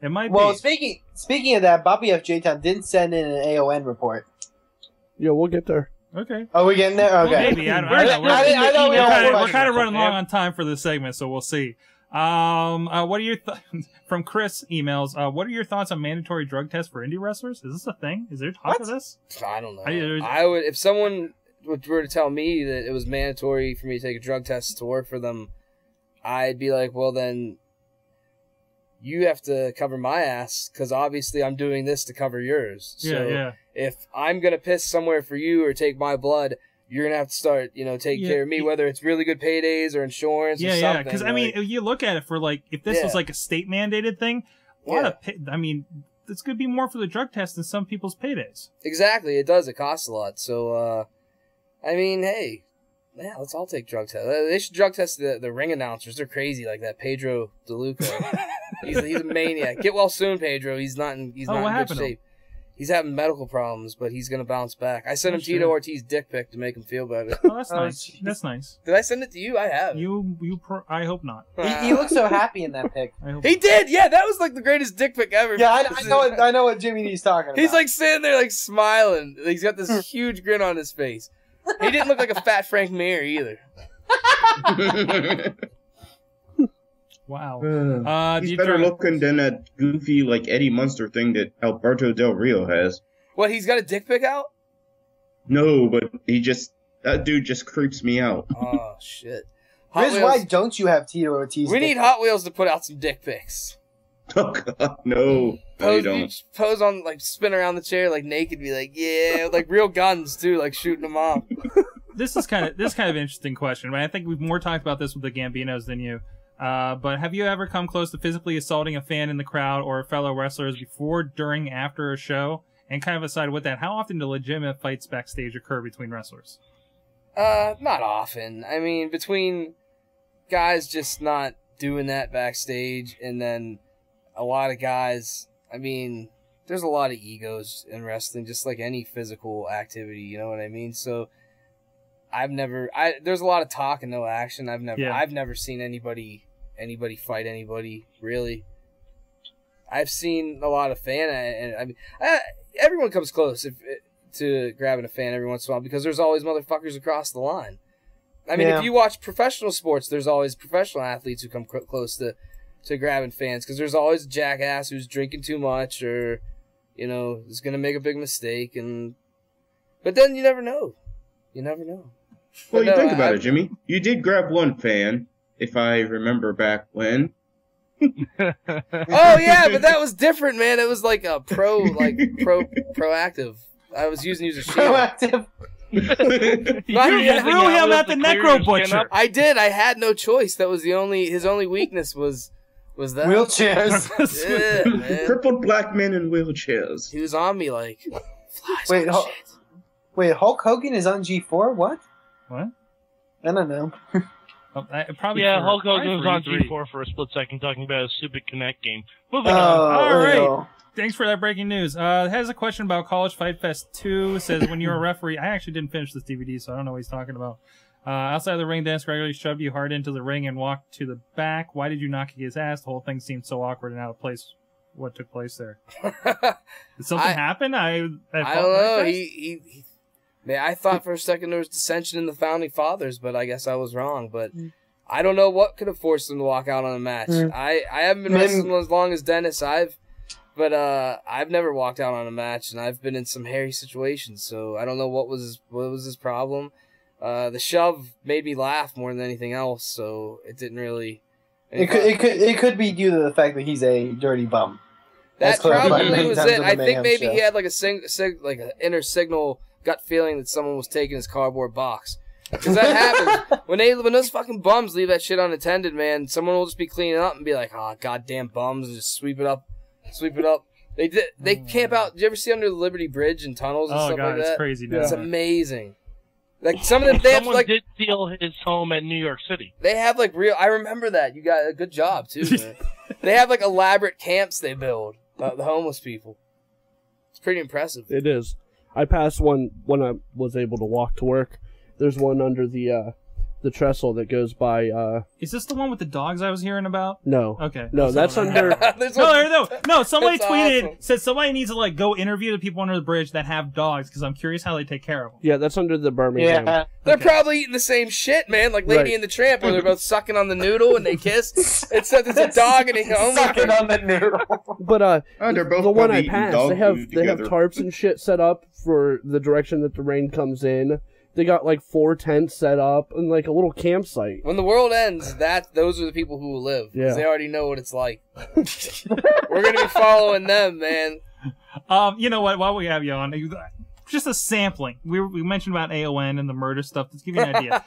It might Well, be. speaking of that, Bobby F. J-Town did send in an AON report. Yeah, we'll get there. Okay. Are we getting there? Okay. Well, maybe. I don't know. I know we We're all kind have of questions. running long on time for this segment, so we'll see. What are your from Chris emails? What are your thoughts on mandatory drug tests for indie wrestlers? Is this a thing? Is there talk of this? I don't know. I- I would if someone were to tell me that it was mandatory for me to take a drug test to work for them. I'd be like, well then. You have to cover my ass because obviously I'm doing this to cover yours. So Yeah. if I'm gonna piss somewhere for you or take my blood, you're gonna have to start, taking Yeah, care of me, whether it's really good paydays or insurance or Yeah, something. because I mean, you look at it for like if this was Yeah. like a state mandated thing, I mean, it's gonna be more for the drug test than some people's paydays. Exactly, it does. It costs a lot. So, I mean, hey, yeah, let's all take drug tests. They should drug test the ring announcers. They're crazy, like that Pedro DeLuca. he's a maniac. Get well soon, Pedro. He's not in what good happened to him? shape. He's having medical problems, but he's gonna bounce back. I sent him Sure. Tito Ortiz dick pic to make him feel better. Oh, that's Oh, nice. jeez. That's nice. Did I send it to you? I have. I hope not. He looks so happy in that pic. I hope He did. Yeah, that was like the greatest dick pic ever. Yeah, I know what Jimmy D's talking about. He's like sitting there, like smiling. He's got this huge grin on his face. He didn't look like a fat Frank Mir either. Wow. He's you better try- looking than that goofy like Eddie Munster thing that Alberto Del Rio has. What? He's got a dick pic out? No, but that dude just creeps me out. Oh shit. Hot Riz, Wheels- why don't you have Tito Ortiz? We need Hot Wheels to put out some dick pics. Oh god, no. No, you don't. Pose on, like, spin around the chair, like, naked, be like, yeah, with, like, real guns, too, like, shooting them off. This is kind of an interesting question. I think we've more talked about this with the Gambinos than you. But have you ever come close to physically assaulting a fan in the crowd or fellow wrestlers before, during, after a show? And kind of aside with that, how often do legitimate fights backstage occur between wrestlers? Not often. I mean, between guys just not doing that backstage, and then a lot of guys, I mean, there's a lot of egos in wrestling, just like any physical activity, you know what I mean? So, there's a lot of talk and no action. I've never seen anybody fight anybody, really. I've seen a lot of fan, and I mean, everyone comes close to grabbing a fan every once in a while because there's always motherfuckers across the line. I mean, Yeah. if you watch professional sports, there's always professional athletes who come close to grabbing fans because there's always a jackass who's drinking too much or, is going to make a big mistake. But then you never know. You never know. Well, But you no, think about it, Jimmy. You did grab one fan, if I remember back when. Oh yeah, but that was different, man. It was like a proactive. I was using you as a shield. Proactive. You Yeah, threw him at the Necro Butcher. I did. I had no choice. That was his only weakness was that. Wheelchairs. Yeah, man. Crippled black men in wheelchairs. He was on me like flies Wait, on shit. Wait, Hulk Hogan is on G4? What? What? I don't know. Probably Yeah, for- Hulk probably Hogan was for on E3. G4 for a split second talking about a stupid Kinect game. Moving on. All there you right. go. Thanks for that breaking news. Has a question about College Fight Fest 2. Says, when you were a referee, I actually didn't finish this DVD, so I don't know what he's talking about. Outside of the ring, Dennis regularly shoved you hard into the ring and walked to the back. Why did you not kick his ass? The whole thing seemed so awkward and out of place. What took place there? Did something happen? I I don't know. Man, I thought for a second there was dissension in the founding fathers, but I guess I was wrong. But I don't know what could have forced him to walk out on a match. I haven't been wrestling as long as Dennis. But I've never walked out on a match, and I've been in some hairy situations, so I don't know what was his problem. The shove made me laugh more than anything else, so it didn't really. It could be due to the fact that he's a dirty bum. That probably was it. I think maybe show. he had like like an inner signal gut feeling that someone was taking his cardboard box. Because that happens when those fucking bums leave that shit unattended, man. Someone will just be cleaning up and be like, "Ah, goddamn bums," and just sweep it up. They camp out. Did you ever see under the Liberty Bridge and tunnels and stuff like that? It's crazy. It's amazing. Like some of them, they Someone have did steal his home at New York City. They have like real. I remember that. You got a good job too, man. They have like elaborate camps they build. The homeless people. It's pretty impressive. It is. I passed one when I was able to walk to work. There's one under the trestle that goes by. Is this the one with the dogs I was hearing about? No. Okay. No, that's under. No. Somebody That's tweeted awesome. said somebody needs to like go interview the people under the bridge that have dogs because I'm curious how they take care of them. Yeah, that's under the Birmingham. Yeah. They're Okay. probably eating the same shit, man. Like Lady Right. and the Tramp, where they're both sucking on the noodle and they kiss. Except it's a dog and he goes, Sucking on the noodle. But They're both the one probably I eating passed, dog they have food they have together. tarps and shit set up for the direction that the rain comes in. They got like 4 tents set up and like a little campsite. When the world ends, those are the people who will live. 'Cause Yeah. they already know what it's like. We're gonna be following them, man. You know what? While we have you on, just a sampling. We mentioned about AON and the murder stuff. Let's give you an idea.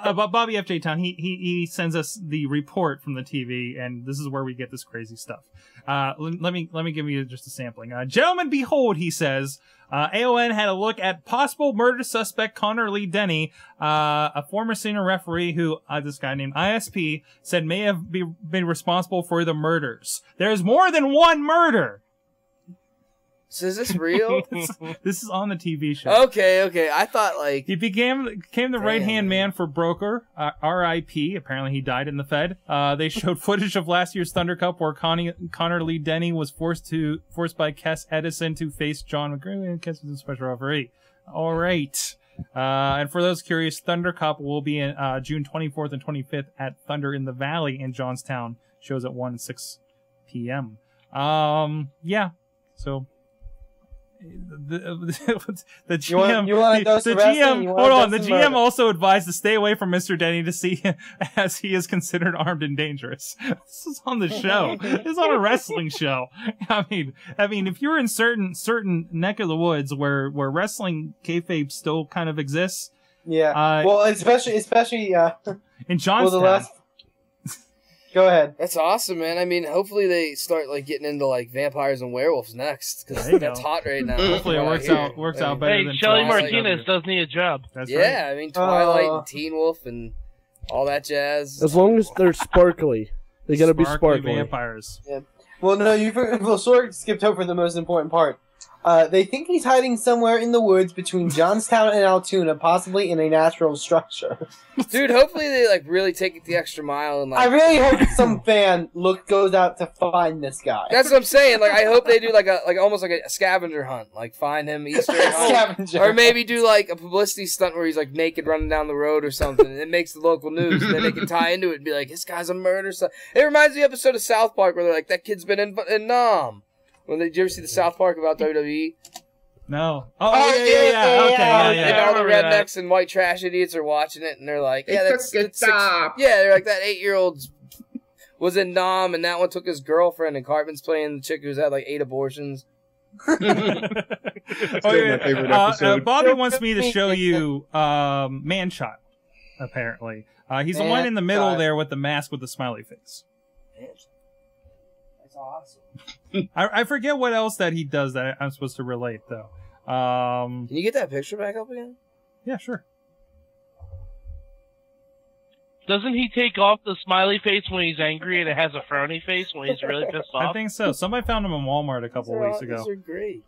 About Bobby FJ Town, he sends us the report from the TV, and this is where we get this crazy stuff. Let me give you just a sampling. Gentlemen, behold, he says. AON had a look at possible murder suspect Connor Lee Denny, a former senior referee who, this guy named ISP, said may have been responsible for the murders. There's more than one murder! So is this real? This is on the TV show. Okay. I thought like He became the right-hand man for Broker, R.I.P. Apparently he died in the Fed. They showed footage of last year's Thunder Cup where Connor Lee Denny was forced by Kes Edison to face John McGrew, and Kes was a special referee. All right. And for those curious, Thunder Cup will be in June 24th and 25th at Thunder in the Valley in Johnstown. Shows at 1 and 6 p.m. Yeah. So the GM, you want to dose the of wrestling? GM, You wanna hold on. dose The of GM murder? also advised to stay away from Mr. Denny to see as he is considered armed and dangerous. This is on the show. This is on a wrestling show. I mean, if you're in certain neck of the woods where wrestling kayfabe still kind of exists, Yeah. Well, especially in Johnstown. well, Go ahead. that's awesome, man. I mean, hopefully they start like getting into like vampires and werewolves next because There you that's go. hot right now. Hopefully it From what works I out hear. works I out mean, better Hey, than Shelly Twilight. Martinez does need a job. That's Yeah, right. I mean Twilight Oh. and Teen Wolf and all that jazz. As long as they're sparkly, they gotta be sparkly. vampires. Well, no, you sort of skipped over the most important part. They think he's hiding somewhere in the woods between Johnstown and Altoona, possibly in a natural structure. Dude, hopefully they like really take it the extra mile and I like. really hope some fan goes out to find this guy. That's what I'm saying. Like, I hope they do like almost like a scavenger hunt. Like, find him Easter egg hunt. Scavenger. Or maybe do like a publicity stunt where he's like naked running down the road or something, and it makes the local news. And then they can tie into it and be like, "This guy's a murderer." It reminds me of the episode of South Park where they're like, "That kid's been in Nam." Did you ever see the South Park about WWE? No. Oh, Yeah. Okay. yeah. Yeah. And all the I remember that. rednecks and white trash idiots are watching it, and they're like, "Yeah, that's stop. yeah." They're like, "That 8-year-old was in Nam, and that one took his girlfriend." And Cartman's playing the chick who's had like 8 abortions. Oh, Still my favorite episode. Bobby wants me to show you Manchild, apparently. He's the one in the middle Man-Child. there with the mask with the smiley face. That's awesome. I forget what else that he does that I'm supposed to relate, though. Can you get that picture back up again? Yeah, sure. Doesn't he take off the smiley face when he's angry and it has a frowny face when he's really pissed I off? think so. Somebody found him in Walmart a couple weeks ago. These are great.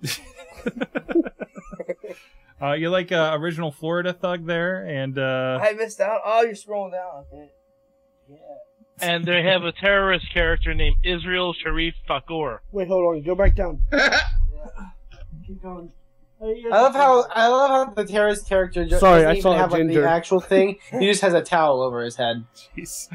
You like original Florida Thug there, and I missed out. Oh, you're scrolling down. Okay. Yeah. And they have a terrorist character named Israel Sharif Fakor. Wait, hold on. Go back down. Keep going. I love how the terrorist character just Sorry, doesn't I even saw a have like ginger. the actual thing. He just has a towel over his head. Jeez.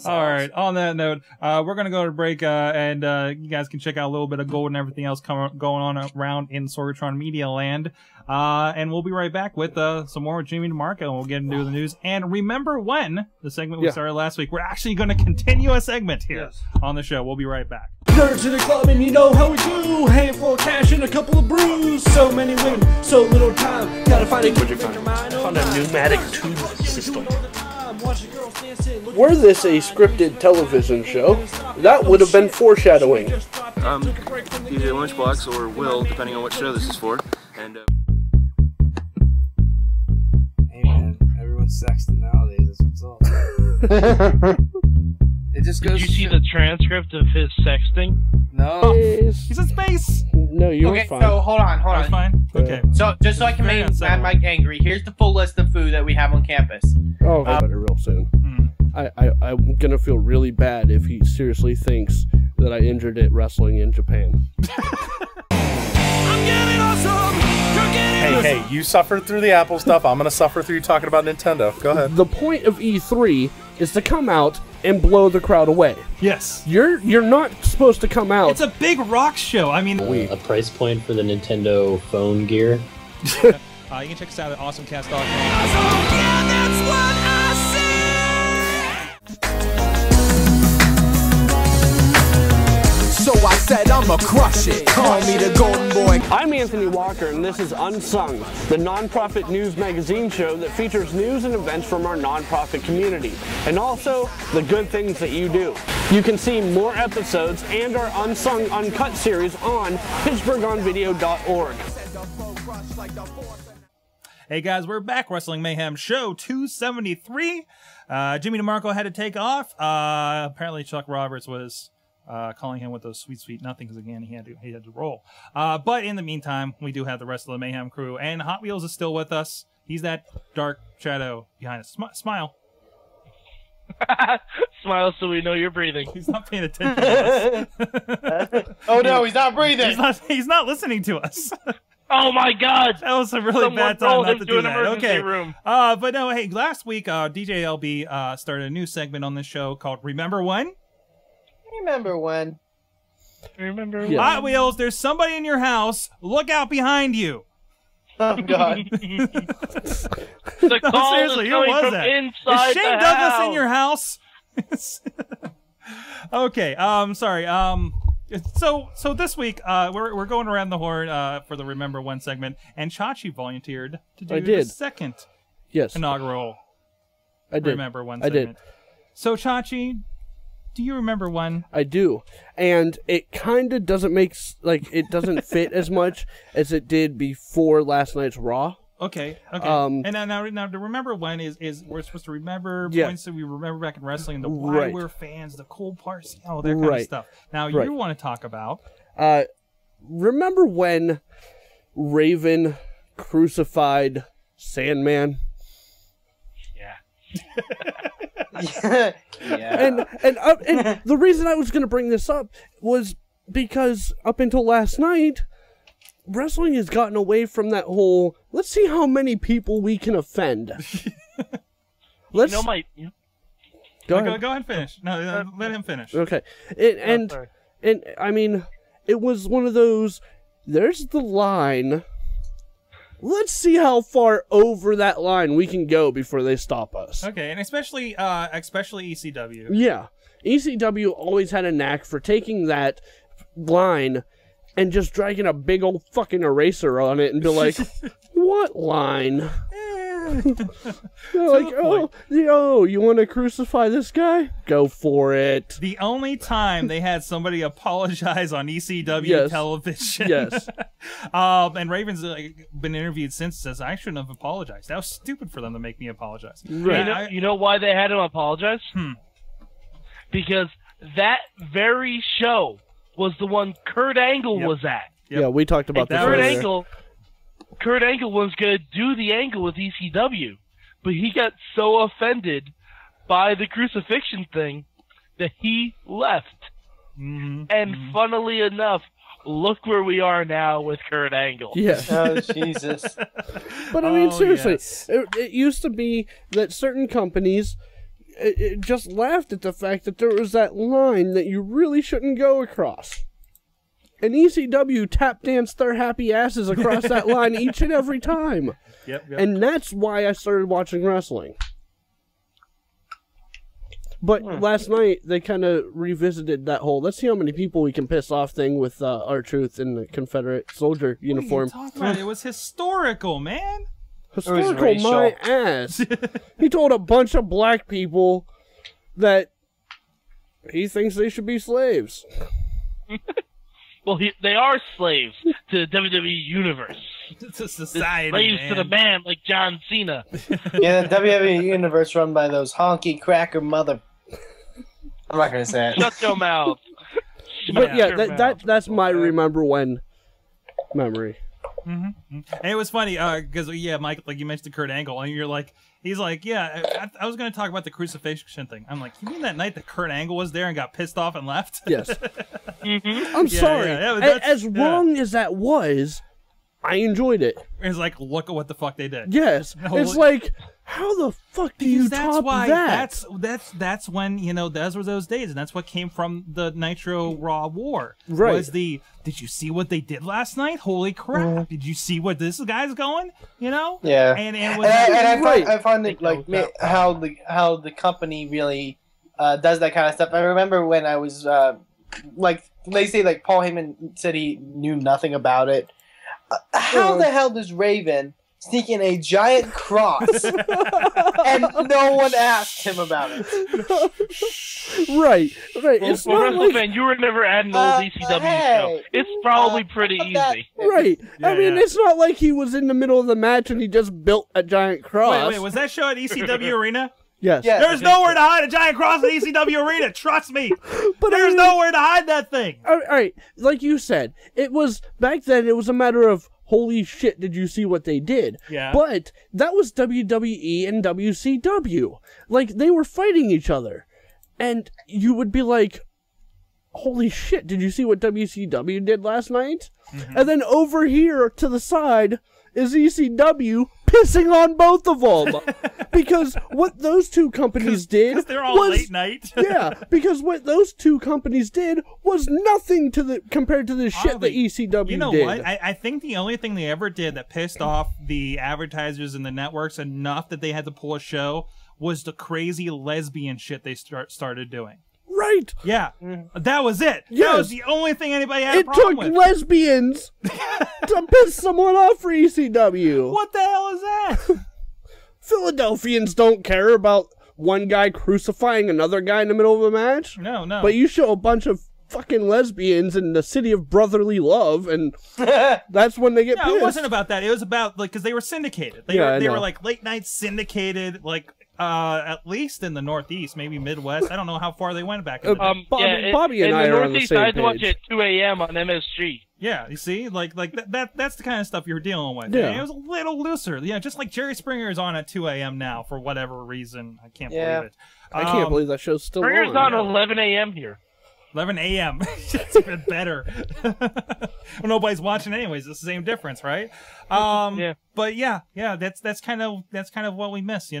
All right. On that note, we're gonna go to break, and you guys can check out a little bit of gold and everything else going on around in Sorgatron Media Land. And we'll be right back with some more with Jimmy DeMarco, and we'll get into the news. And remember when the segment we started last week? We're actually going to continue a segment here on the show. We'll be right back. Go to the club and you know how we do. Handful of cash and a couple of brews. So many women, so little time. Gotta find a good mind. Found a pneumatic tube system. Were this a scripted television show, that would have been foreshadowing. Either Lunchbox or Will, depending on what show this is for. And Hey man, everyone's sexting nowadays. That's what's up. It just goes. Did you see the transcript of his sexting? No. He's in space. No, you were Okay, fine. so hold on. That's fine. Okay. So just so I can make Mad Mike angry, here's the full list of food that we have on campus. Oh, better real soon. I'm gonna feel really bad if he seriously thinks that I injured it wrestling in Japan. Hey, you suffered through the Apple stuff. I'm gonna suffer through you talking about Nintendo. Go ahead. The point of E3 is to come out and blow the crowd away. Yes. You're not supposed to come out. It's a big rock show. I mean, a price point for the Nintendo phone gear. You can check us out at awesomecast.com. So I said I'ma crush it. Call me the golden boy. I'm Anthony Walker, and this is Unsung, the nonprofit news magazine show that features news and events from our nonprofit community, and also the good things that you do. You can see more episodes and our Unsung Uncut series on PittsburghOnVideo.org. Hey guys, we're back. Wrestling Mayhem Show 273. Jimmy DeMarco had to take off. Apparently Chuck Roberts was calling him with those sweet nothings again. He had to roll. But in the meantime, we do have the rest of the Mayhem crew, and Hot Wheels is still with us. He's that dark shadow behind us. Smile. Smile so we know you're breathing. He's not paying attention to us. Oh no, he's not breathing. He's not listening to us. Oh my God! That was a really Someone bad time not to to do an that. emergency Okay. room. But no, hey, last week DJ LB started a new segment on this show called Remember When? Remember when? Remember Yeah. Hot Wheels, there's somebody in your house. Look out behind you. Oh God. The call seriously, is who coming was from that? inside Is Shane the Douglas house. in your house? Okay, sorry. So this week, we're going around the horn for the Remember When segment, and Chachi volunteered to do the second inaugural Remember When segment. I did. So Chachi, do you remember when? I do, and it kind of doesn't it doesn't fit as much as it did before last night's Raw. Okay. And now to remember when is we're supposed to remember points that we remember back in wrestling, the why we're fans, the cool parts, all that kind of stuff. Now you want to talk about? Remember when Raven crucified Sandman? Yeah. And the reason I was going to bring this up was because up until last night, wrestling has gotten away from that whole, let's see how many people we can offend. Go ahead and finish. No, let him finish. Okay. And I mean, it was one of those, there's the line. Let's see how far over that line we can go before they stop us. Okay, and especially ECW. Yeah. ECW always had a knack for taking that line and just dragging a big old fucking eraser on it and be like, what line? They're like, oh, you want to crucify this guy? Go for it. The only time they had somebody apologize on ECW television. Yes. And Raven's been interviewed since, says, I shouldn't have apologized. That was stupid for them to make me apologize. Right. You know why they had him apologize? Because that very show was the one Kurt Angle was at. Yeah, we talked about this earlier. Kurt Angle was going to do the angle with ECW, but he got so offended by the crucifixion thing that he left. And funnily enough, look where we are now with Kurt Angle. Yeah. Oh, Jesus. But I mean, seriously, it used to be that certain companies it just laughed at the fact that there was that line that you really shouldn't go across. And ECW tap danced their happy asses across that line each and every time. Yep. And that's why I started watching wrestling. But last night, they kind of revisited that whole, let's see how many people we can piss off thing with R-Truth in the Confederate soldier uniform. What are you talking about? It was historical, man. Historical my ass. He told a bunch of black people that he thinks they should be slaves. Well, they are slaves to the WWE Universe. It's a society, slaves man. to the man like John Cena. Yeah, the WWE Universe run by those honky cracker mother... I'm not going to say it. Shut your mouth. But yeah, that's my remember when memory. Mm-hmm. And it was funny because Mike, like you mentioned Kurt Angle, and you're like, he's like, yeah, I was going to talk about the crucifixion thing. I'm like, you mean that night that Kurt Angle was there and got pissed off and left? Yes. I'm sorry. As wrong as that was, I enjoyed it. It's like, look at what the fuck they did. Yes. It's like, how the fuck do you top that? That's when, those were those days, and that's what came from the Nitro Raw War. Right. Was did you see what they did last night? Holy crap. Did you see what this guy's going? Yeah. And I find it like how the company really does that kind of stuff. I remember when I was like they say like Paul Heyman said he knew nothing about it. How the hell does Raven sneak in a giant cross and no one asked him about it? Right. Well, It's not like... man, you were never at an old ECW show. It's probably pretty easy. Right. I mean, it's not like he was in the middle of the match and he just built a giant cross. Wait, was that show at ECW Arena? Yes. There's nowhere to hide a giant cross at ECW Arena. Trust me. But there's nowhere to hide that thing. All right. Like you said, it was back then. It was a matter of holy shit. Did you see what they did? Yeah. But that was WWE and WCW. Like they were fighting each other, and you would be like, "Holy shit! Did you see what WCW did last night?" Mm-hmm. And then over here to the side is ECW pissing on both of them. Because what those two companies did they're all late night. Yeah, because what those two companies did was nothing compared to the shit that ECW did. You know what? I think the only thing they ever did that pissed off the advertisers and the networks enough that they had to pull a show was the crazy lesbian shit they started doing. Right. Yeah. That was it. Yes. That was the only thing anybody had a problem with. It took lesbians to piss someone off for ECW. What the hell is that? Philadelphians don't care about one guy crucifying another guy in the middle of a match. No. But you show a bunch of fucking lesbians in the city of brotherly love, and that's when they get pissed. No, it wasn't about that. It was about, like, because they were syndicated. They were like, late night syndicated, like, at least in the Northeast, maybe Midwest. I don't know how far they went back in the day. Bobby and I are on the same I had to watch page. it at 2 a.m. on MSG. Yeah, you see? Like that's the kind of stuff you're dealing with. Yeah. And it was a little looser. Yeah, just like Jerry Springer is on at 2 a.m. now for whatever reason. I can't believe it. I can't believe that show's still Springer's on. on 11 a.m. here. 11 a.m. It's even better. Well, nobody's watching anyways. It's the same difference, right? Yeah. But yeah, that's kind of what we miss,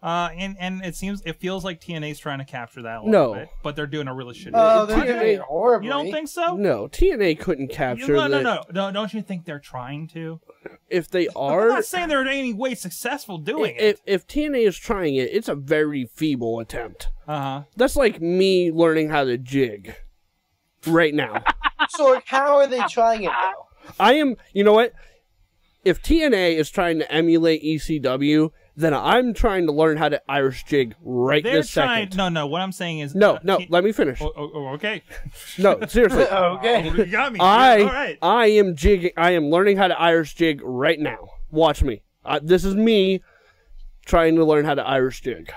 and it feels like TNA's trying to capture that a little bit, but they're doing a really shitty job. They're doing it horribly. You don't think so? No, TNA couldn't capture No. Don't you think they're trying to? If they are... I'm not saying they're in any way successful doing it. If TNA is trying it, it's a very feeble attempt. Uh-huh. That's like me learning how to jig right now. So how are they trying it, though? You know what? If TNA is trying to emulate ECW, then I'm trying to learn how to Irish jig this second. No, what I'm saying is... No, let me finish. Okay. No, seriously. Okay. You got me. All right. I am jigging. I am learning how to Irish jig right now. Watch me. This is me trying to learn how to Irish jig.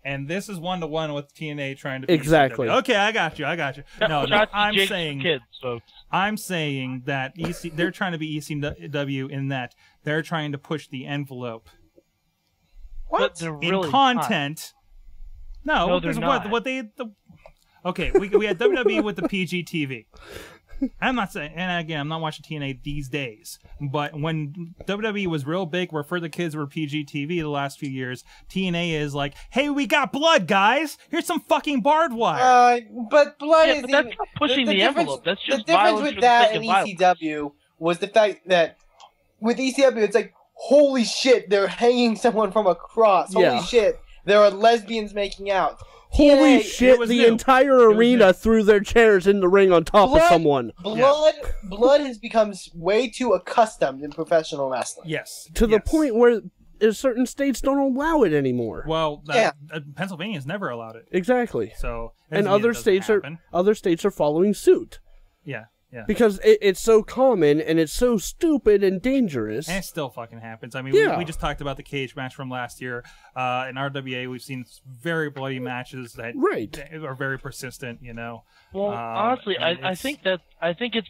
And this is 1-to-1 with TNA trying to be exactly. ECW. Okay, I got you. No, I'm saying... kids, folks. I'm saying that they're trying to be ECW in that they're trying to push the envelope. What? In content? No, because they're not. Okay, we had WWE with the PG TV. I'm not saying, and again, I'm not watching TNA these days, but when WWE was real big, where for the kids were PG TV the last few years, TNA is like, hey, we got blood, guys. Here's some fucking barbed wire. But blood is but that's not pushing the envelope. That's just the difference violence with that and violence. ECW was the fact that with ECW, it's like, holy shit, they're hanging someone from a cross. Holy shit, there are lesbians making out. Holy TNA, shit, the entire arena threw their chairs in the ring on top of someone. Blood has become way too accustomed in professional wrestling. Yes. To the point where certain states don't allow it anymore. Well, Pennsylvania's never allowed it. Exactly. So, and other states are following suit. Yeah. Yeah. Because it's so common and it's so stupid and dangerous. And it still fucking happens. I mean, we just talked about the cage match from last year. In RWA, we've seen very bloody matches that are very persistent, you know. Well, honestly, I think it's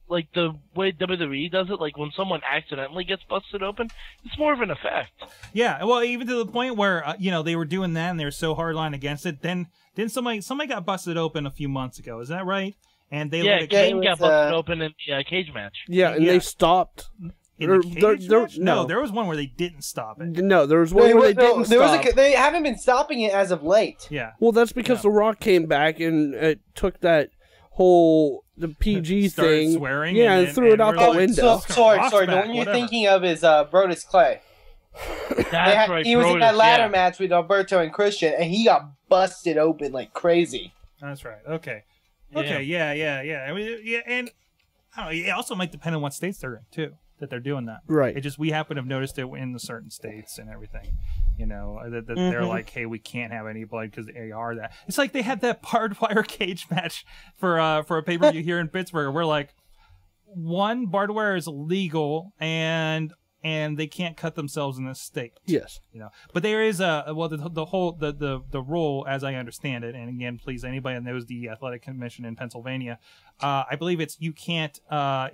like the way WWE does it, like when someone accidentally gets busted open, it's more of an effect. Yeah, well, even to the point where, they were doing that and they were so hardline against it. Then somebody got busted open a few months ago. Is that right? And they Kane got busted open in the cage match. Yeah, and they stopped. In the cage match? No, there was one where they didn't stop it. No, there was one where they didn't stop. They haven't been stopping it as of late. Yeah. Well, that's because The Rock came back and took that whole PG thing. Swearing. And threw it out the window. Sorry. The one you're thinking of is Brodus Clay. That's right. He was in that ladder match with Alberto and Christian, and he got busted open like crazy. That's right. Okay. Okay, yeah. I mean, and I don't know, it also might depend on what states they're in too, that they're doing that. Right. It just we happen to have noticed it in the certain states and everything. You know, that they're like, hey, we can't have any blood because they are that. It's like they had that barbed wire cage match for a pay-per-view here in Pittsburgh. We're like, one, barbed wire is illegal and they can't cut themselves in this state. Yes. You know, but there is the rule, as I understand it, and again, please, anybody that knows the Athletic Commission in Pennsylvania, I believe it's you can't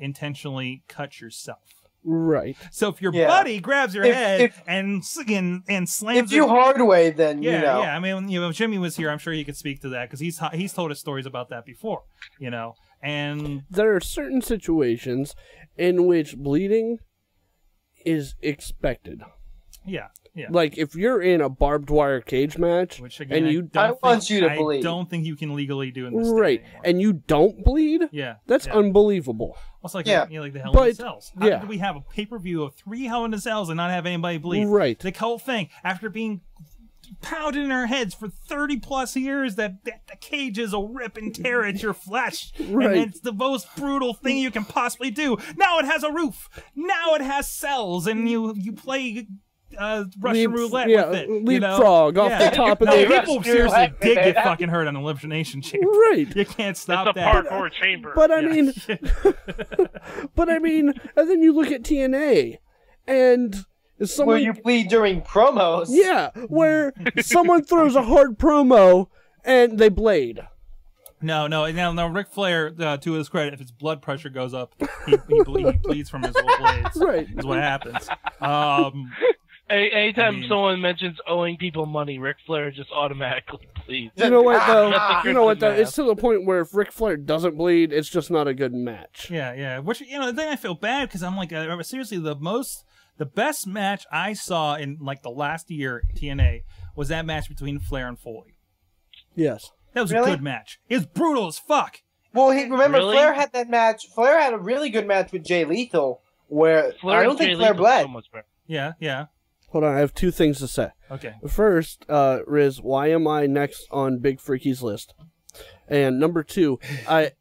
intentionally cut yourself. Right. So if your buddy grabs your head and slams, if you hard way, then you know. Yeah. I mean, if Jimmy was here, I'm sure he could speak to that because he's told us stories about that before. You know, and there are certain situations in which bleeding is expected. Yeah. Like if you're in a barbed wire cage match, which again, and I want you to bleed. I don't think you can legally do in this state anymore. And you don't bleed. Yeah, that's unbelievable. Well, it's like like the Hell in a Cells. How did we have a pay-per-view of 3 Hell in a Cells and not have anybody bleed? Right. The whole thing after being pounded in our heads for 30+ years that the cages will rip and tear at your flesh. Right. And it's the most brutal thing you can possibly do. Now it has a roof. Now it has cells, and you play Russian roulette with it. Leapfrog off the top of the people seriously did get fucking hurt on Elimination Chamber. Right. You can't stop it's a that. parkour chamber. But I mean, and then you look at TNA, and where you bleed during promos. Yeah, where someone throws a hard promo and they blade. No. Ric Flair, to his credit, if his blood pressure goes up, he bleeds from his little blades. Right. Is what happens. Anytime someone mentions owing people money, Ric Flair just automatically bleeds. You know what, though? It's to the point where if Ric Flair doesn't bleed, it's just not a good match. Yeah. Which, the thing I feel bad, because I'm like, seriously, the best match I saw in, like, the last year in TNA was that match between Flair and Foley. Yes. That was a good match. It was brutal as fuck. Well, remember, Flair had that match. Flair had a really good match with Jay Lethal, where I don't think Flair bled. Yeah. Hold on, I have 2 things to say. Okay. First, Riz, why am I next on Big Freaky's list? And number 2,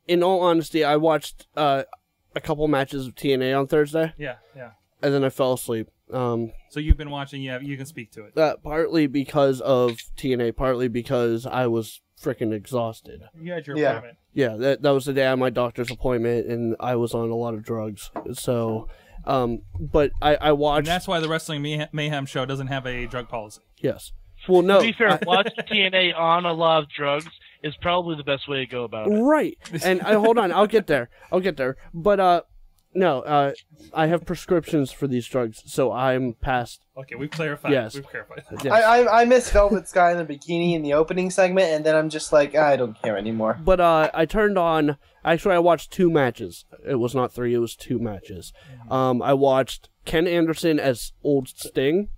in all honesty, I watched a couple matches of TNA on Thursday. Yeah. And then I fell asleep. So you've been watching, you can speak to it. Partly because of TNA, partly because I was freaking exhausted. You had your appointment. Yeah, that was the day I had my doctor's appointment, and I was on a lot of drugs. So, but I watched... And that's why the Wrestling Mayhem Show doesn't have a drug policy. Yes. Well, no. To be fair, watching TNA on a lot of drugs is probably the best way to go about it. Right. And hold on, I'll get there. But No, I have prescriptions for these drugs, so I'm past. Okay, we've clarified. Yes. We've clarified. Yes. I miss Velvet Sky in the bikini in the opening segment, and then I'm just like, I don't care anymore. But I turned on. Actually, I watched 2 matches. It was not 3. It was 2 matches. I watched Ken Anderson as Old Sting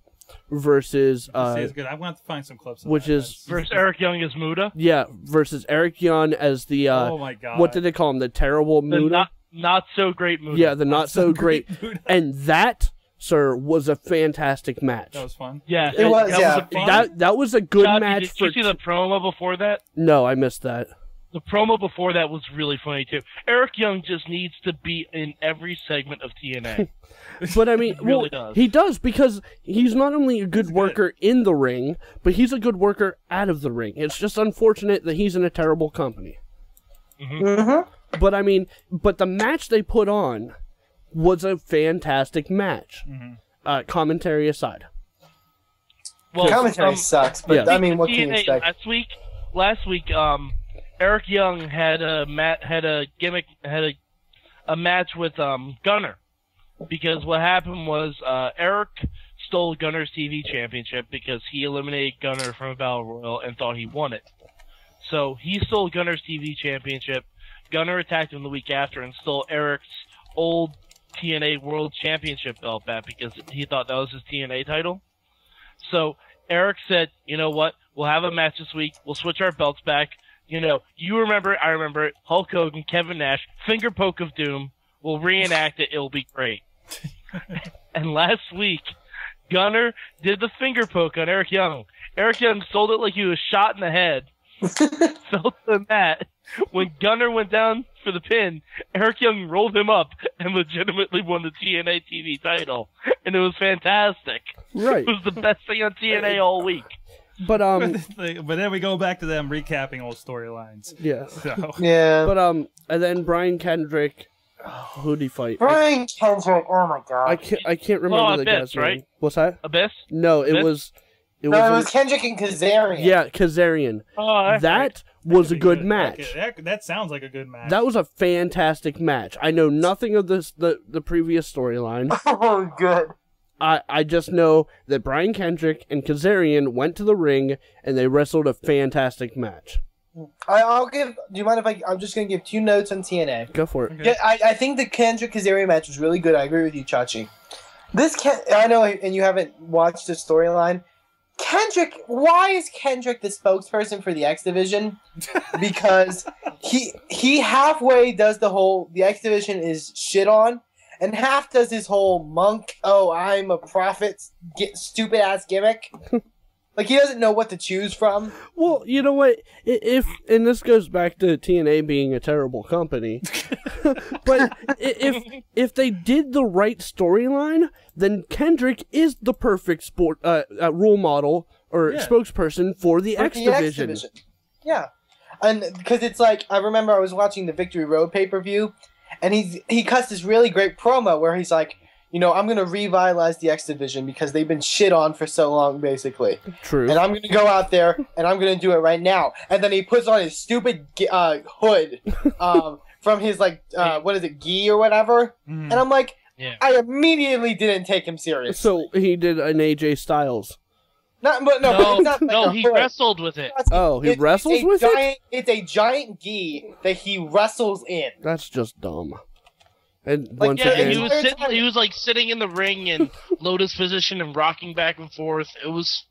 versus. It's good. I want to find some clips. Of which that. is versus Eric Young as Muda. Yeah, versus Eric Young as the. Oh my God! What did they call him? The terrible Muda. Not so great Muda. Yeah, the not so great. And that, sir, was a fantastic match. That was fun. Yeah, it was. That was a good John, match. Did you see the promo before that? No, I missed that. The promo before that was really funny too. Eric Young just needs to be in every segment of TNA. But I mean, really does. He does, because he's not only a good worker in the ring, but he's a good worker out of the ring. It's just unfortunate that he's in a terrible company. But I mean, the match they put on was a fantastic match. Commentary aside. Well, commentary sucks, but I mean, what can you expect? Last week, Eric Young had a match with Gunner, because what happened was Eric stole Gunner's TV championship because he eliminated Gunner from a battle royal and thought he won it. So he stole Gunner's TV championship. Gunner attacked him the week after and stole Eric's old TNA World Championship belt back because he thought that was his TNA title. So Eric said, you know what, we'll have a match this week, we'll switch our belts back. You know, you remember it, I remember it, Hulk Hogan, Kevin Nash, finger poke of doom, we'll reenact it, it'll be great. And last week, Gunner did the finger poke on Eric Young. Eric Young sold it like he was shot in the head. Fell to the mat. When Gunner went down for the pin, Eric Young rolled him up and legitimately won the TNA TV title. And it was fantastic. Right. It was the best thing on TNA all week. But then we go back to them recapping old storylines. Yeah. So. Yeah. But and then Brian Kendrick, who'd he fight? Brian Kendrick. Oh my God. I can't remember the guy's name. Right? What's that? Abyss? No, Abyss? it was Kendrick and Kazarian. Yeah, Kazarian. Oh, that was a good match. Okay, that sounds like a good match. That was a fantastic match. I know nothing of the previous storyline. Oh, good. I just know that Brian Kendrick and Kazarian went to the ring and they wrestled a fantastic match. I'll give. Do you mind if I'm just going to give 2 notes on TNA? Go for it. Okay. Yeah, I think the Kendrick Kazarian match was really good. I agree with you, Chachi. I know, and you haven't watched the storyline. Kendrick, why is Kendrick the spokesperson for the X Division? Because he halfway does the X Division is shit on, and half does his whole monk, oh, I'm a prophet, stupid ass gimmick. Like, he doesn't know what to choose from. Well, you know what? And this goes back to TNA being a terrible company, but if they did the right storyline, then Kendrick is the perfect role model or spokesperson for the X Division. Yeah, and because it's like, I remember I was watching the Victory Road pay-per-view, and he cuts this really great promo where he's like, you know, I'm going to revitalize the X Division because they've been shit on for so long, basically. True. And I'm going to go out there, and I'm going to do it right now. And then he puts on his stupid hood from his, like, what is it, gi or whatever? And I'm like, I immediately didn't take him serious. So he did an AJ Styles. But it's not like he wrestled with it. Oh, he wrestles with it? It's a giant gi that he wrestles in. That's just dumb. And like, once again, he was like sitting in the ring in lotus position and rocking back and forth. It was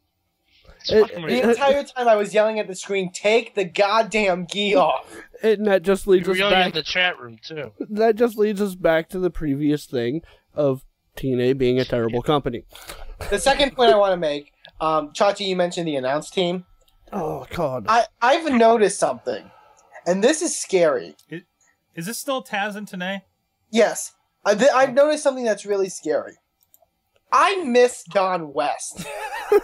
the entire time I was yelling at the screen, "Take the goddamn gi off!" And that just leads us back in the chat room too. That just leads us back to the previous thing of TNA being a terrible company. The second point I want to make, Chachi, you mentioned the announce team. Oh God! I've noticed something, and this is scary. Is this still Taz and Tenay? Yes. I've noticed something that's really scary. I miss Don West. I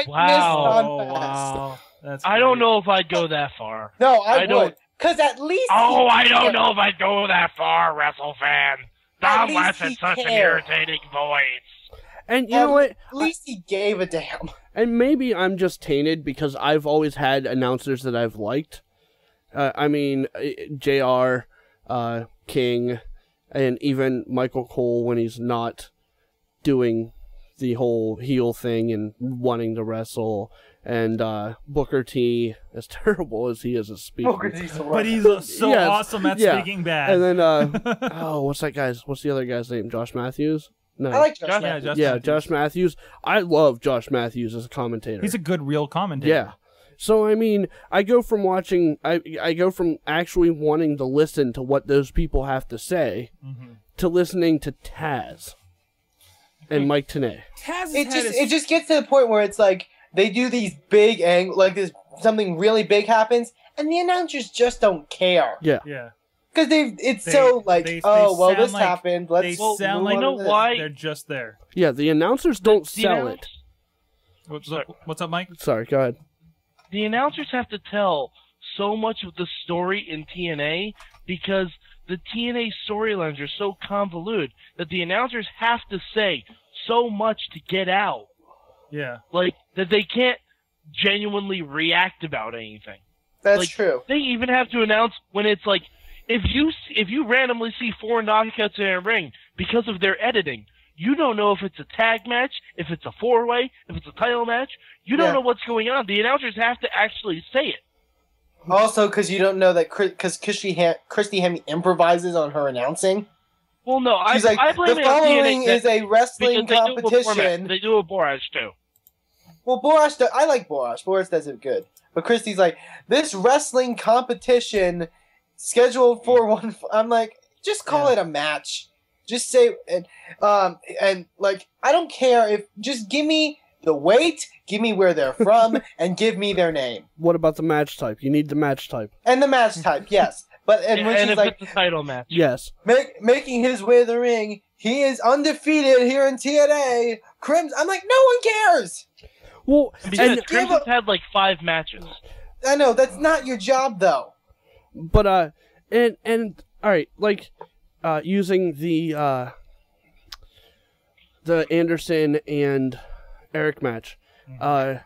miss Don West. Wow. I don't know if I'd go that far. No, I would. Because at least... Oh, I don't know if I'd go that far, WrestleFan. Don West has such an irritating voice. And you know what? At least he gave a damn. And maybe I'm just tainted because I've always had announcers that I've liked. I mean, JR, King, and even Michael Cole when he's not doing the whole heel thing and wanting to wrestle, and Booker T, as terrible as he is at speaking. Booker T's but he's so awesome at speaking bad. And then, what's the other guy's name? Josh Matthews? No. I like Josh Matthews. Josh Matthews. I love Josh Matthews as a commentator. He's a good real commentator. Yeah. So, I mean, I go from actually wanting to listen to what those people have to say to listening to Taz and Mike Tenay. It just gets to the point where it's like they do these big something really big happens, and the announcers just don't care. Yeah. Yeah. Because this happened. Let's sound like they're just there. Yeah, the announcers don't sell it. What's up, Mike? Sorry, go ahead. The announcers have to tell so much of the story in TNA because the TNA storylines are so convoluted that the announcers have to say so much to get out. Yeah. Like, that they can't genuinely react about anything. That's true. They even have to announce when it's like, if you randomly see 4 knockouts in a ring because of their editing, you don't know if it's a tag match, if it's a 4-way, if it's a title match. You don't know what's going on. The announcers have to actually say it. Also, because you don't know that because Christy Hemme improvises on her announcing. Well, no, She's like, I blame the it on following TNA is a wrestling competition. They do a Borash too. Well, I like Borash. Borash does it good. But Christy's like, this wrestling competition scheduled for one. I'm like, just call it a match. Just say and like, I don't care if just give me the weight, give me where they're from, and give me their name. What about the match type? You need the match type. And the match type, yes. But when she's if like it's a title match, yes, making his way to the ring, he is undefeated here in TNA. Crimson. I'm like, no one cares. Well, because Crimson's had like 5 matches. I know that's not your job though. But and all right, like using the Anderson and Eric match, they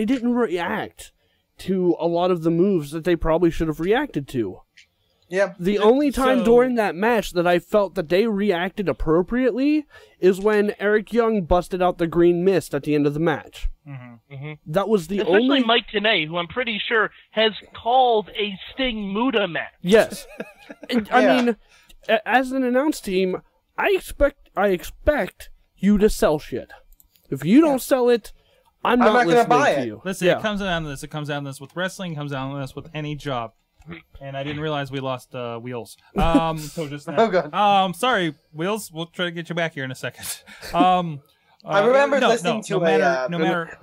didn't react to a lot of the moves that they probably should have reacted to. Yeah. The only time during that match that I felt that they reacted appropriately is when Eric Young busted out the green mist at the end of the match. That was the Especially Mike Tenay, who I'm pretty sure has called a Sting Muda match. Yes. I mean, as an announce team, I expect you to sell shit. If you don't sell it, I'm not going to buy it. you. Listen, it comes down to this. It comes down to this with wrestling. It comes down to this with any job. And I didn't realize we lost Wheels. So just now. Oh, God. Sorry, Wheels. We'll try to get you back here in a second. I remember listening to no matter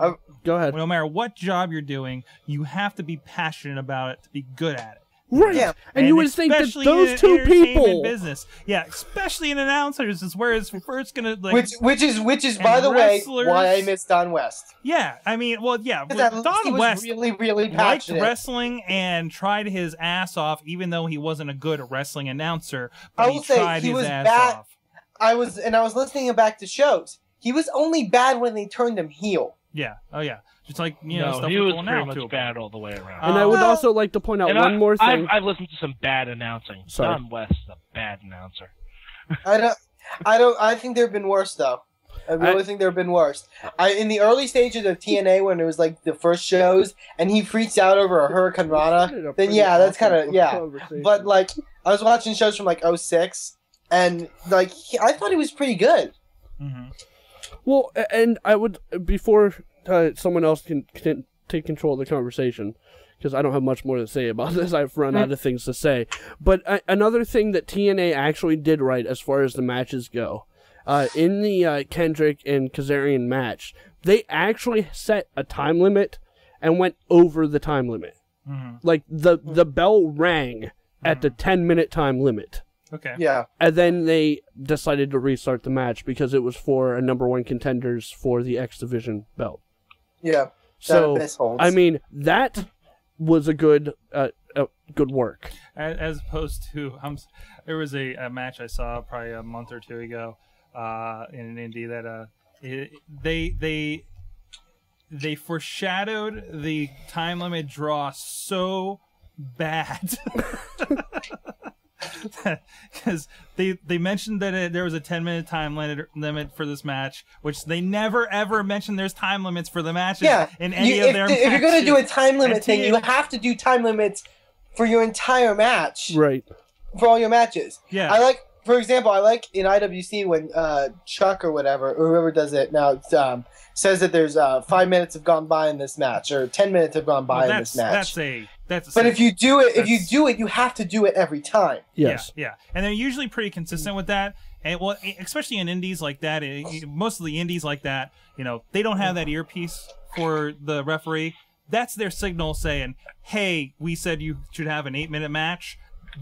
go ahead. No matter what job you're doing, you have to be passionate about it to be good at it. Right. Yeah. And you would think that those two people business. Yeah, especially in announcers is where it's first gonna like which is by the way why I miss Don West. Yeah. I mean, well, yeah, Don West really liked wrestling and tried his ass off even though he wasn't a good wrestling announcer, but he tried his ass off. I was listening back to shows. He was only bad when they turned him heel. Yeah. Oh yeah. Just like, you know, stuff he was going pretty out much bad all the way around. And I would also like to point out one more thing. I've listened to some bad announcing. Sorry. Don West is a bad announcer. I think there have been worse though. I really think there have been worse. In the early stages of TNA when it was like the first shows and he freaks out over a Hurricane Rana, then yeah, that's kind of But like I was watching shows from like 06 and like I thought he was pretty good. Well, and I would before someone else can take control of the conversation, because I don't have much more to say about this. I've run out of things to say. But another thing that TNA actually did right as far as the matches go, in the Kendrick and Kazarian match, they actually set a time limit and went over the time limit. Like, the bell rang at the 10-minute time limit. Okay. Yeah. And then they decided to restart the match because it was for a #1 contenders for the X Division belt. Yeah. So, I mean, that was a good work. As opposed to, there was a match I saw probably a month or two ago in an indie that they foreshadowed the time limit draw so bad. Because they mentioned that there was a 10-minute time limit for this match, which they never ever mentioned there's time limits for the matches in any of their matches. If you're going to do a time limit thing, you have to do time limits for your entire match. Right. For all your matches. Yeah. For example, I like in IWC when Chuck or whatever, or whoever does it now, says that there's 5 minutes have gone by in this match, or 10 minutes have gone by in this match. But if you do it, you have to do it every time. Yes. Yeah. And they're usually pretty consistent with that. And well, especially in indies like that, most of the indies like that, they don't have that earpiece for the referee. That's their signal saying, "Hey, we said you should have an 8-minute match.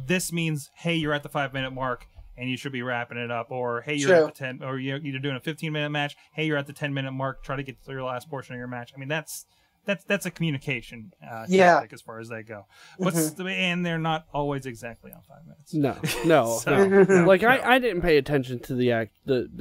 This means, hey, you're at the 5-minute mark." And you should be wrapping it up, or hey, you're at the 10, or you're doing a 15-minute match. Hey, you're at the 10-minute mark. Try to get through your last portion of your match. I mean, that's a communication tactic as far as they go. But and they're not always exactly on 5 minutes. No. So, like I didn't pay attention to the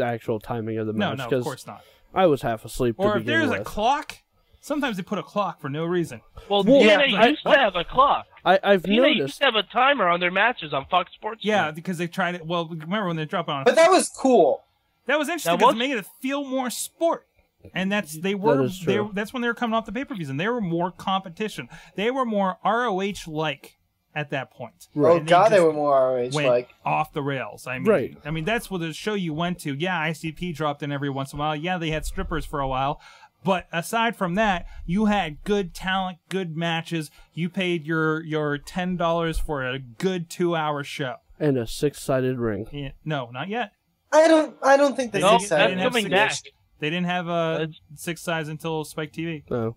actual timing of the match. No, of course not. I was half asleep. Or if there's a clock, sometimes they put a clock for no reason. Well, TNA used to have a clock. I've TNA noticed. used to have a timer on their matches on Fox Sports. Yeah, because they tried it. Well, remember when they're dropping on. But that was cool. That was interesting because it made it feel more sport. And that's when they were coming off the pay-per-views, and they were more competition. They were more ROH-like at that point. Right. Oh God, they were more ROH-like. Off the rails. I mean, that's what the show you went to. Yeah, ICP dropped in every once in a while. Yeah, they had strippers for a while. But aside from that, you had good talent, good matches. You paid your $10 for a good 2-hour show and a 6-sided ring. Yeah, no, not yet. I don't think the 6-sided. That's coming back. They didn't have 6 sides until Spike TV. No.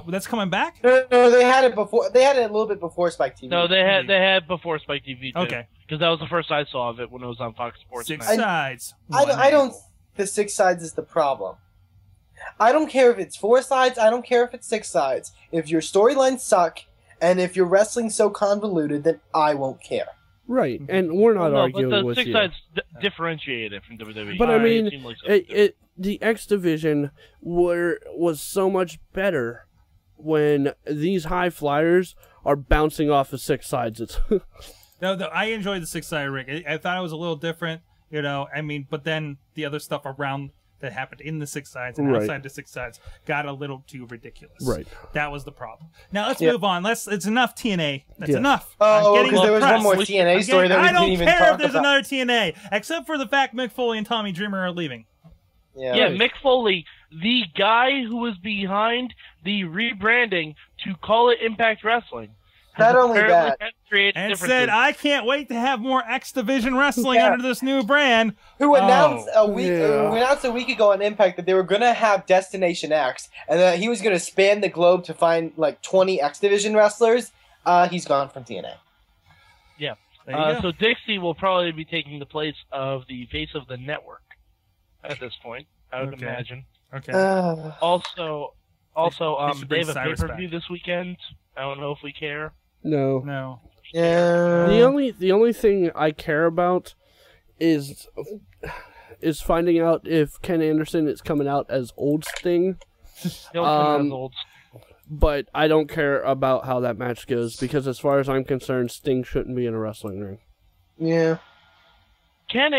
That's coming back? No, they had it before. They had it a little bit before Spike TV. No, they had before Spike TV too. Okay. Because that was the first I saw of it when it was on Fox Sports. 6 sides. I don't. The 6 sides is the problem. I don't care if it's 4 sides. I don't care if it's 6 sides. If your storylines suck and if your wrestling's so convoluted, then I won't care. Right, and we're not arguing with you. But the 6 sides differentiated from WWE. But I mean, the X Division was so much better when these high flyers are bouncing off of 6 sides. No, I enjoyed the 6-sided ring. I thought it was a little different, I mean, but then the other stuff around that happened in the 6 sides and outside the 6 sides got a little too ridiculous. Right. That was the problem. Now let's move on. It's enough TNA. That's enough. Oh, because there was one more TNA story that we didn't even talk about. I don't care if there's another TNA, except for the fact Mick Foley and Tommy Dreamer are leaving. Yeah, Mick Foley, the guy who was behind the rebranding to call it Impact Wrestling. Not only that, and said, "I can't wait to have more X Division wrestling under this new brand." Who announced a week ago on Impact that they were gonna have Destination X, and that he was gonna span the globe to find like 20 X Division wrestlers. He's gone from TNA. Yeah. So Dixie will probably be taking the place of the face of the network at this point. I would imagine. Okay. Also, they have a pay-per-view this weekend. I don't know if we care. No. Yeah. The only thing I care about is finding out if Ken Anderson is coming out as Old Sting. But I don't care about how that match goes because as far as I'm concerned, Sting shouldn't be in a wrestling ring. Yeah. Ken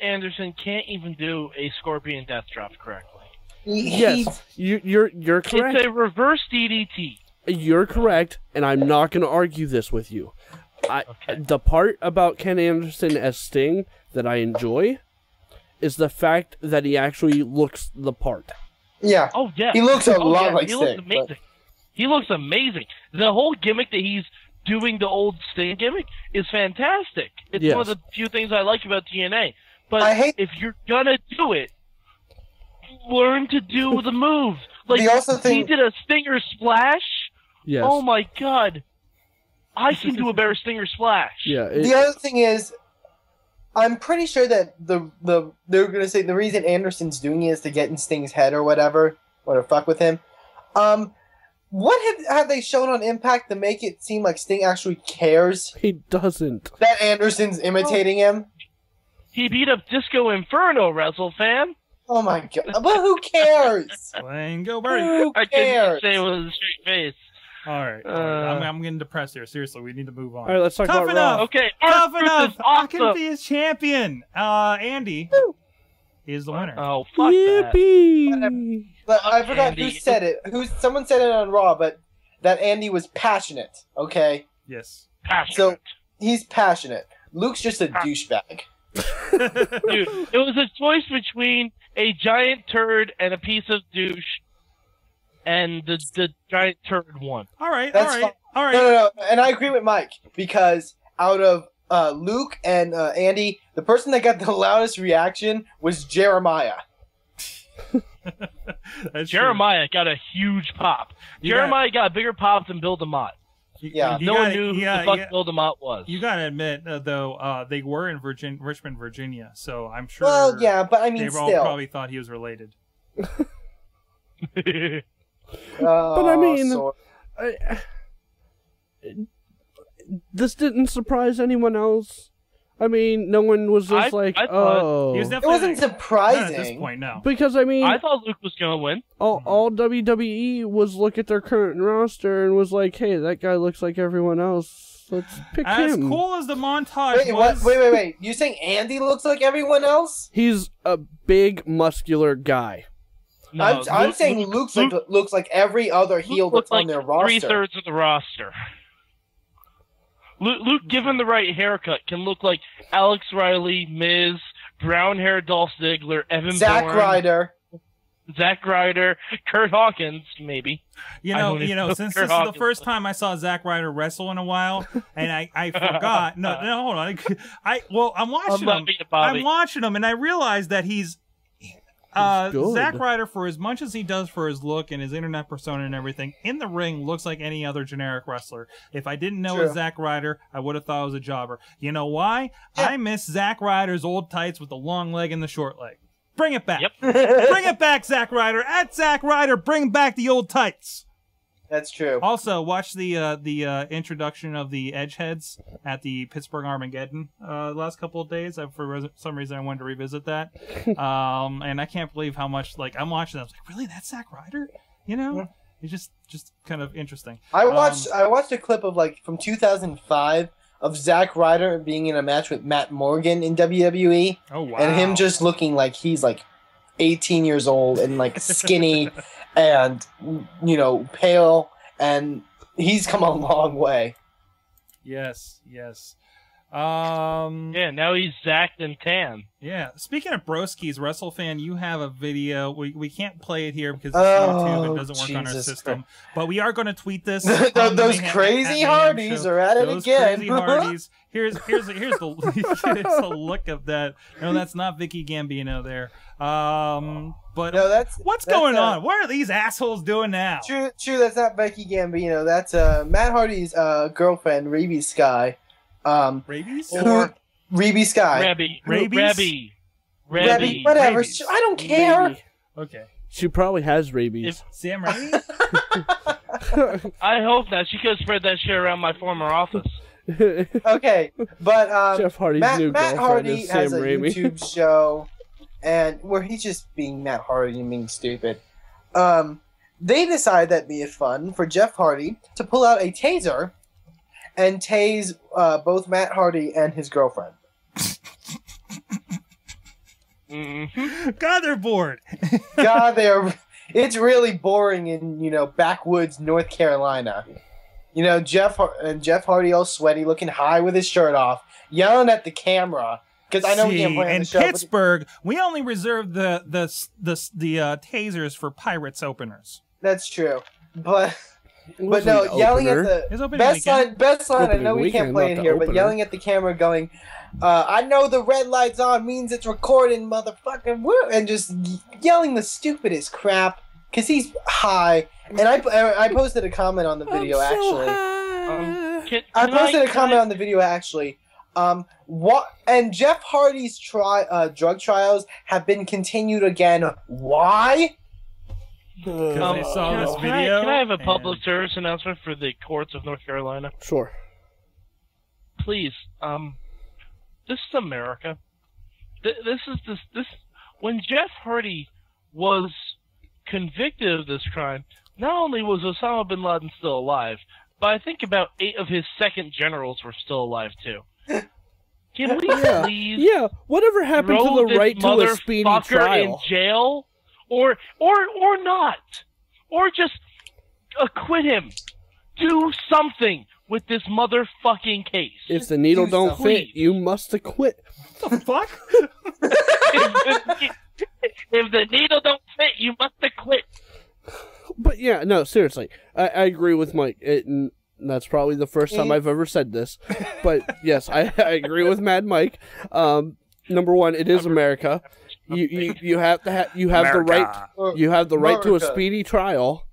Anderson can't even do a Scorpion Death Drop correctly. Yes, you're correct. It's a reverse DDT. You're correct, and I'm not going to argue this with you. The part about Ken Anderson as Sting that I enjoy is the fact that he actually looks the part. Yeah. Oh, yeah. He looks a lot like Sting. Sting. Looks amazing. He looks amazing. The whole gimmick that he's doing, the old Sting gimmick, is fantastic. It's one of the few things I like about TNA. But if you're going to do it, learn to do the moves. Like, he did a Stinger Splash. Yes. Oh my God! I can do a better Stinger Splash. Yeah. The other thing is, I'm pretty sure that they're gonna say the reason Anderson's doing it is to get in Sting's head or whatever, or to fuck with him. What have they shown on Impact to make it seem like Sting actually cares? He doesn't. That Anderson's imitating him. He beat up Disco Inferno, WrestleFan. Oh my God! But who cares? Go Birdie. Who I cares? couldn't say it with a straight face. All right. I'm getting depressed here. Seriously, we need to move on. All right, let's talk Tough about enough. Raw. Okay, Tough Art enough. is awesome. I can be his champion. Andy is the winner. Oh, fuck that. Yippee! But I forgot Andy. who said it. Someone said it on Raw, but that Andy was passionate. Okay, Yes. Passionate. so he's passionate. Luke's just a douchebag. Dude, it was a choice between a giant turd and a piece of douche, and the giant turd won. All right. That's all right. fine. All right. No, and I agree with Mike because out of Luke and Andy, the person that got the loudest reaction was Jeremiah. That's Jeremiah got a huge pop. Jeremiah got a bigger pop than Bill DeMott. Yeah. No one knew who the fuck Bill DeMott was. You gotta admit, though, they were in Richmond, Virginia, so I'm sure. Well, yeah, but I mean, they all still. probably thought he was related. But I mean, so- this didn't surprise anyone else. I mean, no one was just I thought oh. He was it definitely wasn't surprising. Not at this point, no. Because I mean, I thought Luke was gonna win. all WWE was look at their current roster and was like, hey, that guy looks like everyone else. Let's pick As him. cool as the montage Wait, was. wait. You saying Andy looks like everyone else? He's a big, muscular guy. No, I'm saying Luke looks like every other heel Luke that's on looked their like roster. 3/3 of the roster. Luke, given the right haircut, can look like Alex Riley, Miz, brown-haired Dolph Ziggler, Evan Zack Bourne, Ryder. Zack Ryder, Kurt Hawkins, maybe. You I know, don't even know since Kurt this is the Hawkins. first time I saw Zack Ryder wrestle in a while, and I forgot. No, hold on. I'm watching him. I'm watching him, and I realized that he's good. Zack Ryder, for as much as he does for his look and his internet persona and everything, in the ring looks like any other generic wrestler. If I didn't know it was Zack Ryder, I would have thought it was a jobber. You know why? Yeah. I miss Zack Ryder's old tights with the long leg and the short leg. Bring it back. Yep. Bring it back, Zack Ryder. At Zack Ryder, bring back the old tights. That's true. Also, watch the introduction of the Edgeheads at the Pittsburgh Armageddon the last couple of days. For some reason, I wanted to revisit that. And I can't believe how much, I'm watching that. I was like, really? That's Zack Ryder? You know? It's just kind of interesting. I watched a clip of, from 2005 of Zack Ryder being in a match with Matt Morgan in WWE. Oh, wow. And him just looking like he's, 18 years old and, skinny and, pale. And he's come a long way. Yes. Yeah, now he's zacked and tan. Yeah. Speaking of broskies, WrestleFan, you have a video. We can't play it here because it's YouTube and doesn't work on our system. But we are going to tweet this. Those crazy Hardys are at it again. Crazy Hardys. Here's the look of that. No, that's not Vicky Gambino there. But no, what's going on? What are these assholes doing now? True. That's not Becky Gambino. That's Matt Hardy's girlfriend, Reby Sky. Rabies? Reby Sky. Rabies? Rebby, whatever. Rabies. I don't care. Rabies. Okay. She probably has rabies. Sam Raimi? I hope not. She could spread that shit around my former office. Okay, but Jeff Hardy's new Matt girlfriend Hardy is has Sam a Raimi. YouTube show, and where he's just being Matt Hardy and being stupid. They decided that'd be fun for Jeff Hardy to pull out a taser and tase both Matt Hardy and his girlfriend. God, they're bored. God, it's really boring in, backwoods North Carolina. Jeff Hardy all sweaty, looking high with his shirt off, yelling at the camera. Because I know we can't play on in the show. Pittsburgh, we only reserve the tasers for Pirates openers. That's true. But no, yelling at the best line. I know we can't play it here, but yelling at the camera, going, "I know the red light's on means it's recording, motherfucker!" And just yelling the stupidest crap because he's high. And I posted a comment on the video actually. I posted a comment on the video actually. What? And Jeff Hardy's drug trials have been continued again. Why? Because they saw this video. Can I have a public service announcement for the courts of North Carolina? Sure. Please, this is America. This. When Jeff Hardy was convicted of this crime, not only was Osama bin Laden still alive, but I think about 8 of his second generals were still alive too. Can we please? Yeah. Whatever happened to the right to a speedy trial? In jail, or not, or just acquit him. Do something with this motherfucking case. If the needle don't fit, you must acquit. What the fuck? If the needle don't fit, you must acquit. But yeah, no, seriously, I agree with Mike. That's probably the first time I've ever said this, but yes, I agree with Mad Mike. Number one, it is America. You have the right to a speedy trial.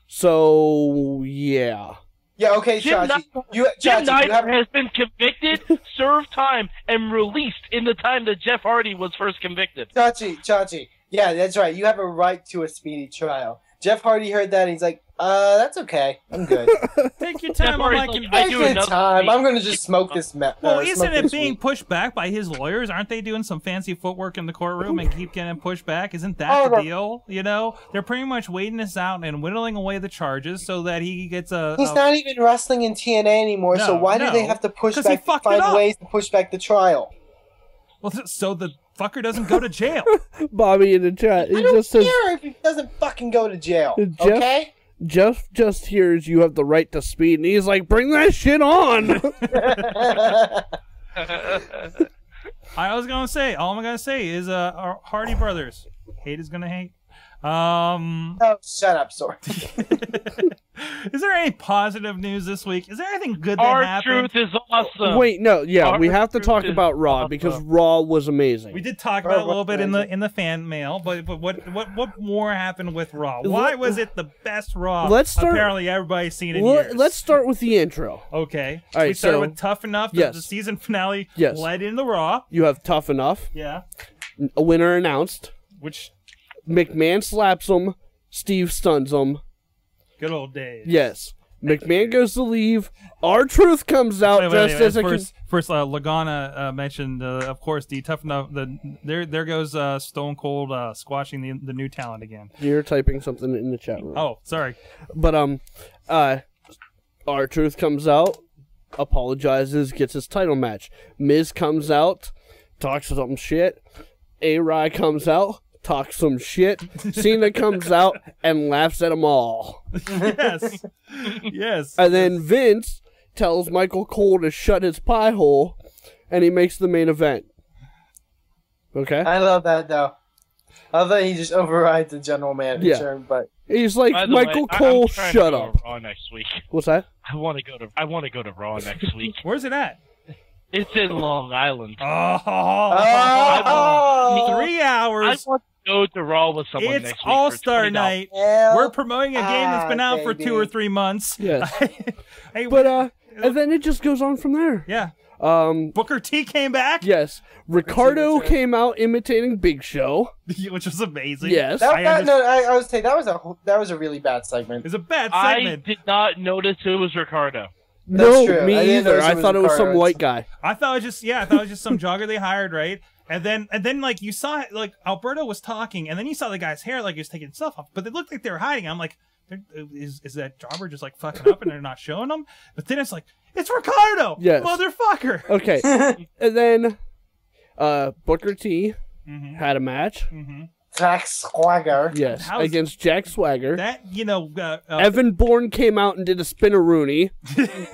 So yeah. Yeah, okay, Chachi. Jim Knight has been convicted, served time, and released in the time that Jeff Hardy was first convicted. Chachi. Yeah, that's right. You have a right to a speedy trial. Jeff Hardy heard that, and he's like, that's okay. I'm good. Take your time. Take your time. I'm going to just smoke this Well, isn't it being pushed back by his lawyers? Aren't they doing some fancy footwork in the courtroom and keep getting pushed back? Isn't that the deal? You know, they're pretty much waiting this out and whittling away the charges so that he gets a... He's not even wrestling in TNA anymore, so why do they have to push back, find ways to push back the trial? Well, so the fucker doesn't go to jail. Bobby in the chat, he just says... I don't care if he doesn't fucking go to jail, okay? Jeff just hears you have the right to speed, and he's like, bring that shit on! All I'm gonna say is, our Hardy brothers, hate is gonna hate. Oh, shut up, Sorg. Is there any positive news this week? Is there anything good that happened? R-Truth is awesome. Wait, no, yeah, we have to talk about Raw because Raw was amazing. We did talk about it a little bit in the fan mail, but what more happened with Raw? Why was it the best Raw? Apparently, everybody's seen it. Let's start with the intro. Okay, all right. We started with Tough Enough. Yes. The season finale yes. led into Raw. You have Tough Enough. Yeah. A winner announced. Which McMahon slaps him. Steve stuns him. Good old days. Yes. McMahon goes to leave. R-Truth comes out as first Lagana mentioned, of course, the Tough Enough. There goes Stone Cold squashing the new talent again. You're typing something in the chat room. Oh, sorry. But R-Truth comes out, apologizes, gets his title match. Miz comes out, talks some shit. A-Rod comes out, talks some shit. Cena comes out and laughs at them all. Yes. Yes. And then Vince tells Michael Cole to shut his pie hole, and he makes the main event. Okay? I love that, though. I love that he just overrides the general manager, but... He's like, Michael Cole, shut up. Raw next week. What's that? I want to go to Raw next week. Where's it at? It's in Long Island. 3 hours. I want to go to Raw with someone next week. It's All-Star Night. We're promoting a game that's been out for 2 or 3 months. Yes. And then it just goes on from there. Yeah. Booker T came back. Yes. Ricardo came out imitating Big Show, which was amazing. Yes. I would say that was a really bad segment. It was a bad segment. I did not notice it was Ricardo. No, me either. I thought it was some white guy. I thought it was just some jogger they hired, right? And then like you saw it, like Alberto was talking, and then you saw the guy's hair like he was taking stuff off, but it looked like they were hiding. I'm like, is that jobber just like fucking up and they're not showing him? But then it's like, it's Ricardo, yes, motherfucker. Okay, and then Booker T had a match. Jack Swagger. Yes, against Jack Swagger. That, Evan Bourne came out and did a spin-a-rooney.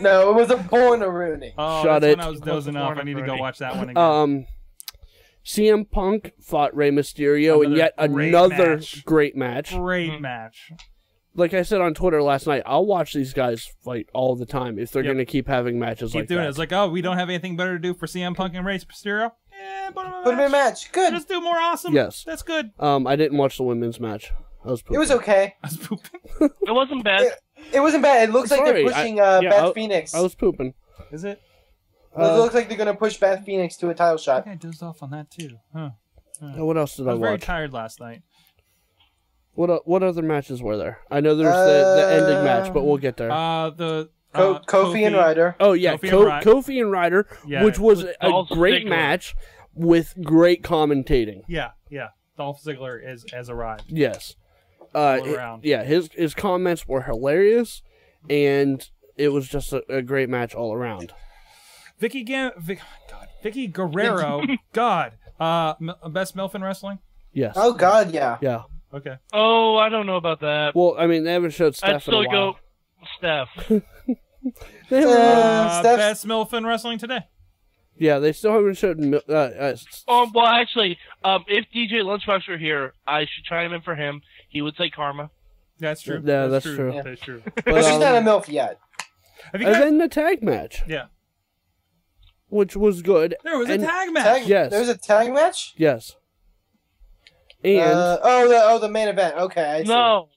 No, it was a Bourne-a-rooney. Oh, that's when I was dozing off. I need to go watch that one again. CM Punk fought Rey Mysterio in yet another great match. Great match. Like I said on Twitter last night, I'll watch these guys fight all the time if they're going to keep having matches like that. Keep doing it. It's like, oh, we don't have anything better to do for CM Punk and Rey Mysterio? Put him in a match. Good. Just do more awesome. Yes. That's good. I didn't watch the women's match. I was pooping. It was okay. I was pooping. It wasn't bad. It wasn't bad. It looks like they're pushing Beth Phoenix. I was pooping. Is it? It looks like they're going to push Beth Phoenix to a title shot. I think I dozed off on that too. Huh. What else did I watch? I was very tired last night. What other matches were there? I know there's the ending match, but we'll get there. Kofi and Ryder. Oh yeah, Kofi and Ryder, which was a great match with great commentating. Yeah. Dolph Ziggler has arrived. Yes. around. His comments were hilarious, and it was just a great match all around. Vicky Guerrero, God, best MILF in wrestling? Yes. Oh God, yeah. Yeah. Okay. Oh, I don't know about that. Well, I mean, they haven't showed Steph I'd still in a while. go Steph. Best MILF in wrestling today? Yeah, they still haven't showed... Well, actually, if DJ Lunchbox were here, I should chime in for him. He would say Karma. That's true. Yeah, that's true. That's true. But she's not a MILF yet. And then the tag match. Yeah. Which was good. There was a tag match. Yes. There was a tag match? Yes. And... the main event. Okay, I see. No.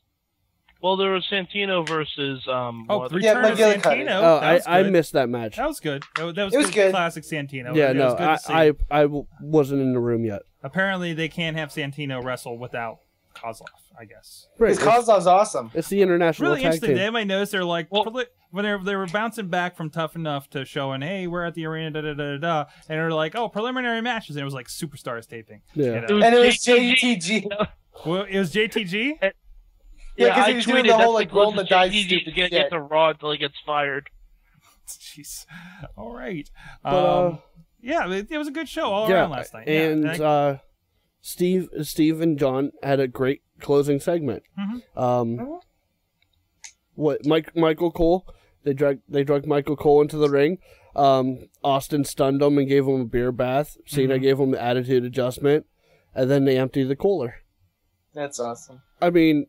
Well, there was Santino versus... Return of Santino. Oh, I missed that match. That was good. That was good. Classic Santino. Yeah, It no, was good to see. I wasn't in the room yet. Apparently, they can't have Santino wrestle without Kozlov, I guess. Right. Because Kozlov's awesome. It's the international really tag interesting. team. They might notice they're like, when they were bouncing back from Tough Enough to showing, hey, we're at the arena, and they're like, oh, preliminary matches, and it was like Superstars taping. Yeah. You know? And it was JTG. Well, it was JTG? Yeah, because he was doing the whole like rolling the dice He's stupid gonna shit. get the Raw until he gets fired. Jeez. All right. But, yeah, it was a good show all around last night. And Steve and John had a great closing segment. Michael Cole? They dragged Michael Cole into the ring. Austin stunned him and gave him a beer bath. Cena gave him the attitude adjustment, and then they emptied the cooler. That's awesome. I mean,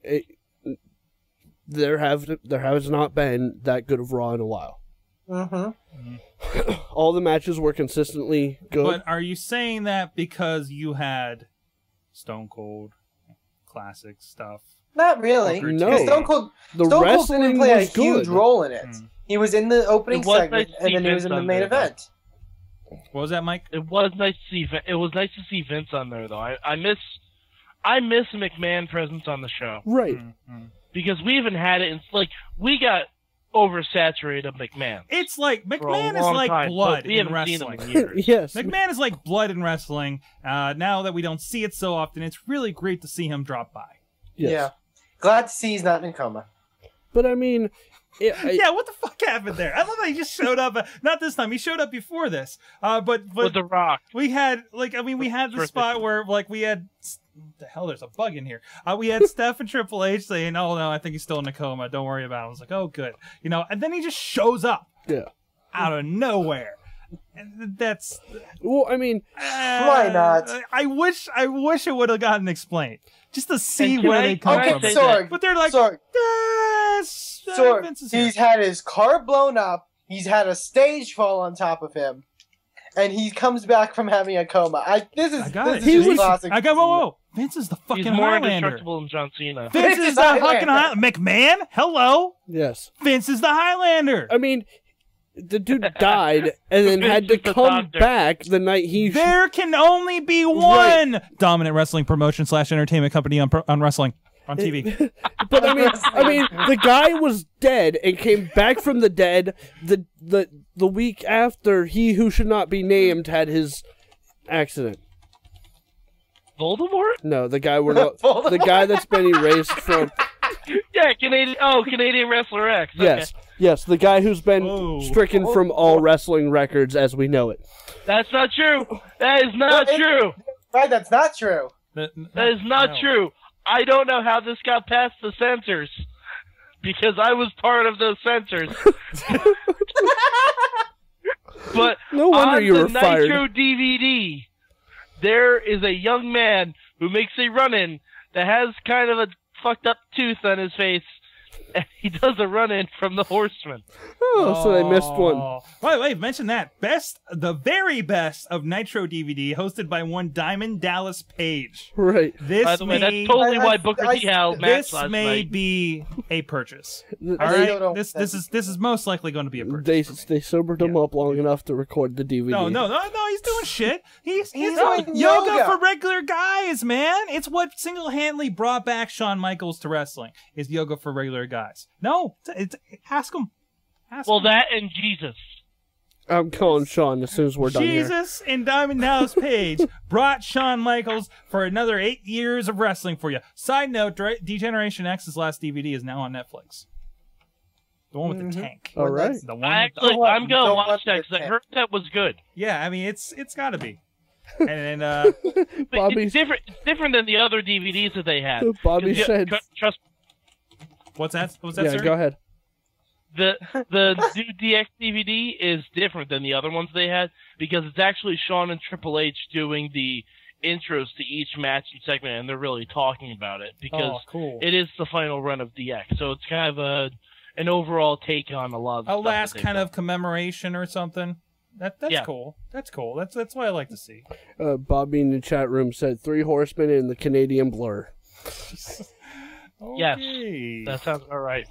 there has not been that good of Raw in a while. All the matches were consistently good. But are you saying that because you had Stone Cold, classic stuff? Not really. No. Stone Cold didn't play a huge role in it. He was in the opening segment, and then he was in the main event. What was that, Mike? It was nice to see. It was nice to see Vince on there, though. I miss McMahon presence on the show. Right. Because we haven't had it. It's like we got oversaturated of McMahon. It's like McMahon is like blood in wrestling. Yes. McMahon is like blood in wrestling. Now that we don't see it so often, it's really great to see him drop by. Yes. Yeah. Glad to see he's not in coma. But I mean... yeah, what the fuck happened there? I love that he just showed up. Not this time. He showed up before this. But with The Rock. We had, we had the spot where, we had... What the hell? There's a bug in here. We had Steph and Triple H saying, "Oh no, I think he's still in a coma. Don't worry about it." I was like, "Oh, good." And then he just shows up. Yeah. Out of nowhere. And that's. Well, I mean, why not? I wish it would have gotten explained just to see where they come from. Sorg, but they're like, Sorg, Vince is he's had his car blown up. He's had a stage fall on top of him. And he comes back from having a coma. Whoa. Vince is the fucking He's more Highlander. indestructible than John Cena. Vince is the fucking Highlander. McMahon? Hello? Yes. Vince is the Highlander. I mean, the dude died and then had to come back the night he... There can only be one dominant wrestling promotion / entertainment company on wrestling. On TV. But I mean, the guy was dead and came back from the dead the week after he who should not be named had his accident. Voldemort? No, the guy the guy that's been erased from. Yeah, Canadian Wrestler X. Okay. Yes, the guy who's been stricken from all wrestling records as we know it. That's not true. That is not true. Right, that's not true. That is not true. I don't know how this got past the censors, because I was part of those censors. But no wonder on you were the fired. Nitro DVD, there is a young man who makes a run-in that has kind of a fucked up tooth on his face. And he does a run-in from the Horseman. Oh, so they missed one. Wait, mention that. The very best of Nitro DVD, hosted by one Diamond Dallas Page. Right. By the way, that's totally why Booker T held match last may night. be a purchase. All right, this is most likely going to be a purchase. They sobered him up long enough to record the DVD. No, he's doing shit. He's doing yoga for regular guys, man. It's what single-handedly brought back Shawn Michaels to wrestling. Is yoga for regular guys. No, ask him. Well, that and Jesus. I'm calling Sean as soon as we're done here. Jesus and Diamond Dallas Page brought Shawn Michaels for another 8 years of wrestling for you. Side note, Degeneration X's last DVD is now on Netflix. The one with the tank. All right. The one I'm going to watch that because I heard that was good. Yeah, I mean, it's got to be. And Bobby... It's different than the other DVDs that they had. Bobby said... Trust. What's that, sir? Yeah, go ahead. The new DX DVD is different than the other ones they had because it's actually Shawn and Triple H doing the intros to each match and segment, and they're really talking about it because it is the final run of DX. So it's kind of an overall take on a lot of a last kind of commemoration or something. That's cool. That's cool. That's what I like to see. Bobby in the chat room said 3 Horsemen and the Canadian Blur. Yes, that sounds all right.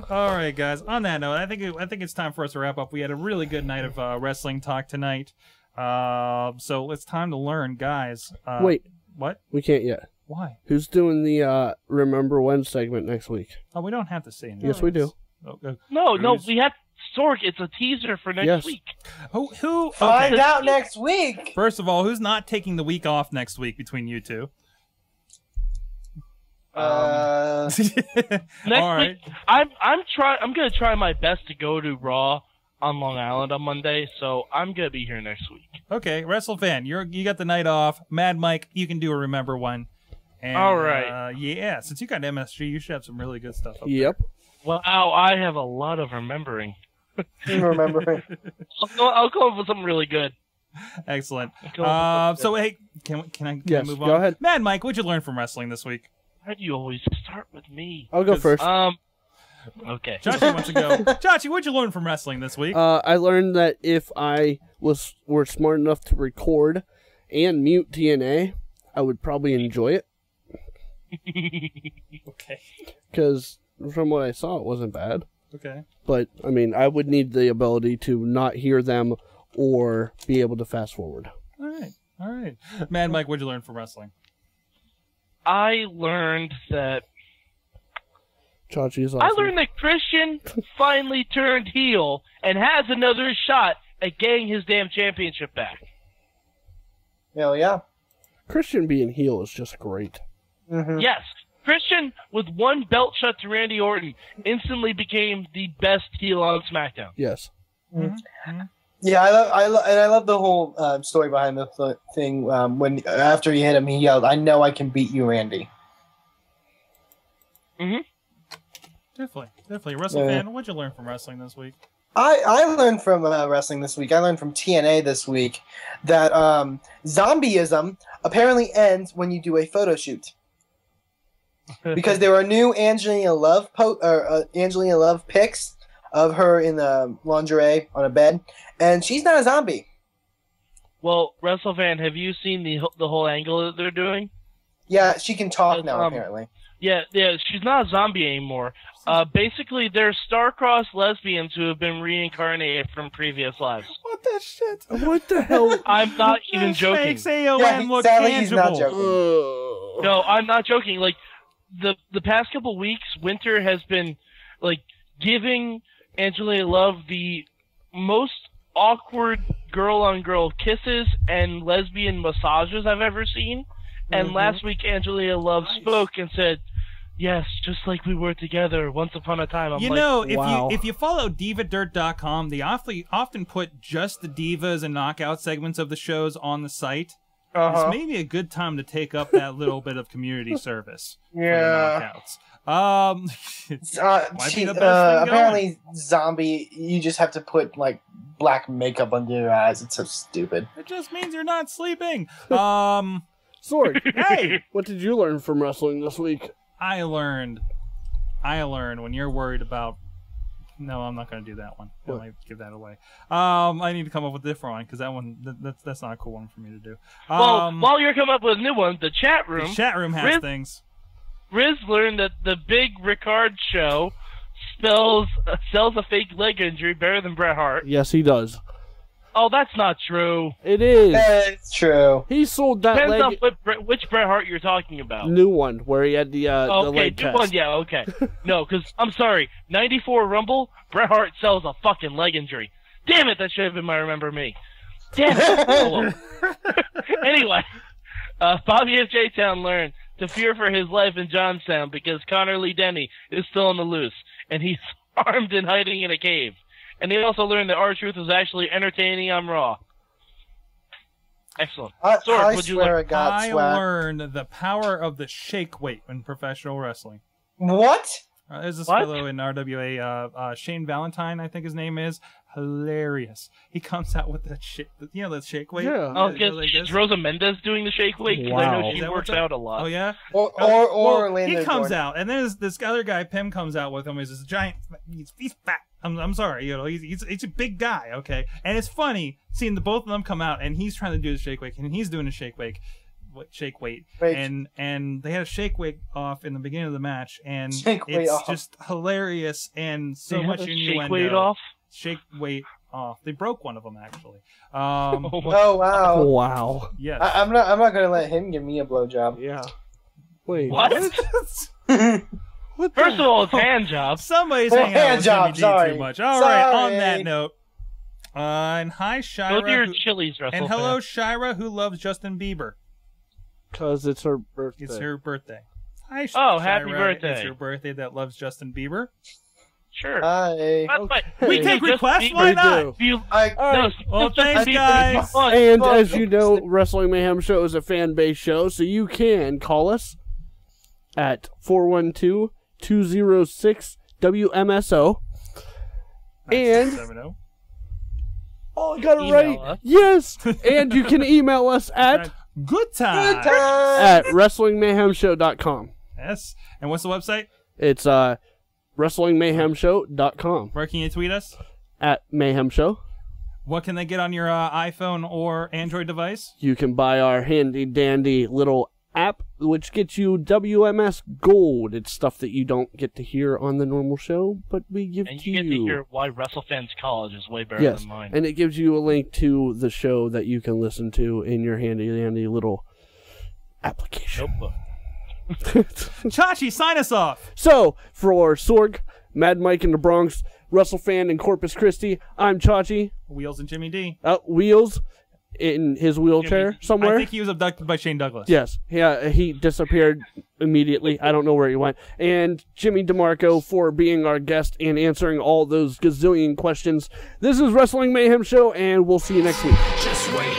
All right, guys. On that note, I think it's time for us to wrap up. We had a really good night of wrestling talk tonight. So it's time to learn, guys. Wait. What? We can't yet. Why? Who's doing the Remember When segment next week? Oh, we don't have to say anything. Yes, we do. No, we have Sorg. It's a teaser for next week. Who? Find out next week. First of all, who's not taking the week off next week between you two? Next week, I'm gonna try my best to go to Raw on Long Island on Monday, so I'm gonna be here next week. Okay, WrestleFan, you got the night off. Mad Mike, you can do a Remember One. And, all right. Yeah, since you got MSG, you should have some really good stuff up Yep. there. Well, I have a lot of remembering. Remembering. I'll come up with something really good. Excellent. So hey, can I move on? Go ahead. Mad Mike, what'd you learn from wrestling this week? Why do you always start with me? I'll go first. Okay. Chachi wants to go. Chachi, what'd you learn from wrestling this week? I learned that if I were smart enough to record and mute TNA, I would probably enjoy it. Okay. Because from what I saw, it wasn't bad. Okay. But, I mean, I would need the ability to not hear them or be able to fast forward. All right. Mad Mike, what'd you learn from wrestling? I learned that Chachi's awesome. I learned that Christian finally turned heel and has another shot at getting his damn championship back. Hell yeah. Christian being heel is just great. Mm-hmm. Yes. Christian, with one belt shot to Randy Orton, instantly became the best heel on SmackDown. Yes. Mm-hmm. Yeah, I love the whole story behind the thing. When after he hit him, he yelled, "I know I can beat you, Randy." Mhm. Definitely. WrestleFan, what'd you learn from wrestling this week? I learned from wrestling this week. I learned from TNA this week that zombieism apparently ends when you do a photo shoot. Because there are new Angelina Love pics of her in the lingerie on a bed, and she's not a zombie. Well, WrestleFan, have you seen the whole angle that they're doing? Yeah, she can talk now, apparently. Yeah, she's not a zombie anymore. Basically, they're star-crossed lesbians who have been reincarnated from previous lives. What the shit? What the hell? I'm not even joking. Makes AOM look tangible. He's not joking. No, I'm not joking. Like, the past couple weeks, Winter has been, like, giving Angelina Love the most awkward girl-on-girl kisses and lesbian massages I've ever seen. And last week, Angelina Love spoke and said, "Yes, just like we were together once upon a time." If you follow DivaDirt.com, they often put just the divas and knockout segments of the shows on the site. It's maybe a good time to take up that little bit of community service. Yeah. For the knockouts. Might be the best thing apparently, zombie, you just have to put, like, black makeup under your eyes. It's so stupid. It just means you're not sleeping. Sorg, hey! What did you learn from wrestling this week? I learned when you're worried about... No, I'm not going to do that one. I might give that away. I need to come up with a different one, because that one, that's not a cool one for me to do. Well, while you're coming up with a new one, the chat room has things. Riz learned that the Big Ricard show sells a fake leg injury better than Bret Hart. Yes, he does. Oh, that's not true. It is. It's true. He sold that Depends leg... on which Bret Hart you're talking about. New one, where he had the leg new test. one, yeah, okay. No, because, I'm sorry, 94 Rumble, Bret Hart sells a fucking leg injury. Damn it, that should have been my Remember Me. Damn it. Oh, well. Anyway, Bobby of J-Town learned to fear for his life in Johnstown because Connor Lee Denny is still on the loose, and he's armed and hiding in a cave. And he also learned that R-Truth was actually entertaining on Raw. Excellent. Sword, would you like? I learned the power of the shake weight in professional wrestling. What? There's this fellow in RWA, Shane Valentine, I think his name is. Hilarious. He comes out with that shit, the shake weight. Yeah. Oh, is Rosa Mendez doing the shake weight? Because I know she works out a lot. Oh, yeah? Or he comes out, and then this other guy, Pim, comes out with him. He's this giant, he's fat. I'm sorry, he's a big guy, okay? And it's funny seeing the both of them come out, and he's trying to do the shake weight, and he's doing the shake weight. And they had a shake weight off in the beginning of the match, and it's just hilarious and so much innuendo. Shake weight off? Shake weight off. They broke one of them actually. Oh wow! Wow. Yes. I'm not gonna let him give me a blowjob. Yeah. Wait. What? First of all, it's hand job. Somebody's hanging out with Jimmy D sorry. too much. All right. On that note, and hi Shira. Go to your Chili's, and hello Shira, who loves Justin Bieber. Because it's her birthday. It's her birthday. Hi, Shira. Happy birthday. It's your birthday that loves Justin Bieber. Sure. Hi. We take requests? Why not? Well, thanks, guys. And as you know, Wrestling Mayhem Show is a fan-based show, so you can call us at 412-206-WMSO. And... Oh, I got it right. Yes. And you can email us at... Good time. At WrestlingMayhemShow.com. Yes. And what's the website? It's WrestlingMayhemShow.com. Where can you tweet us? At Mayhem Show. What can they get on your iPhone or Android device? You can buy our handy-dandy little app, which gets you WMS Gold. It's stuff that you don't get to hear on the normal show, but we give to you. And you get to hear why WrestleFans College is way better than mine. And it gives you a link to the show that you can listen to in your handy-dandy little application. Notebook. Chachi, sign us off. So, for Sorg, Mad Mike in the Bronx, WrestleFan in Corpus Christi, I'm Chachi. Wheels and Jimmy D. Wheels in his wheelchair somewhere. I think he was abducted by Shane Douglas. Yes. Yeah, he disappeared immediately. I don't know where he went. And Jimmy DeMarco for being our guest and answering all those gazillion questions. This is Wrestling Mayhem Show, and we'll see you next week. Just wait.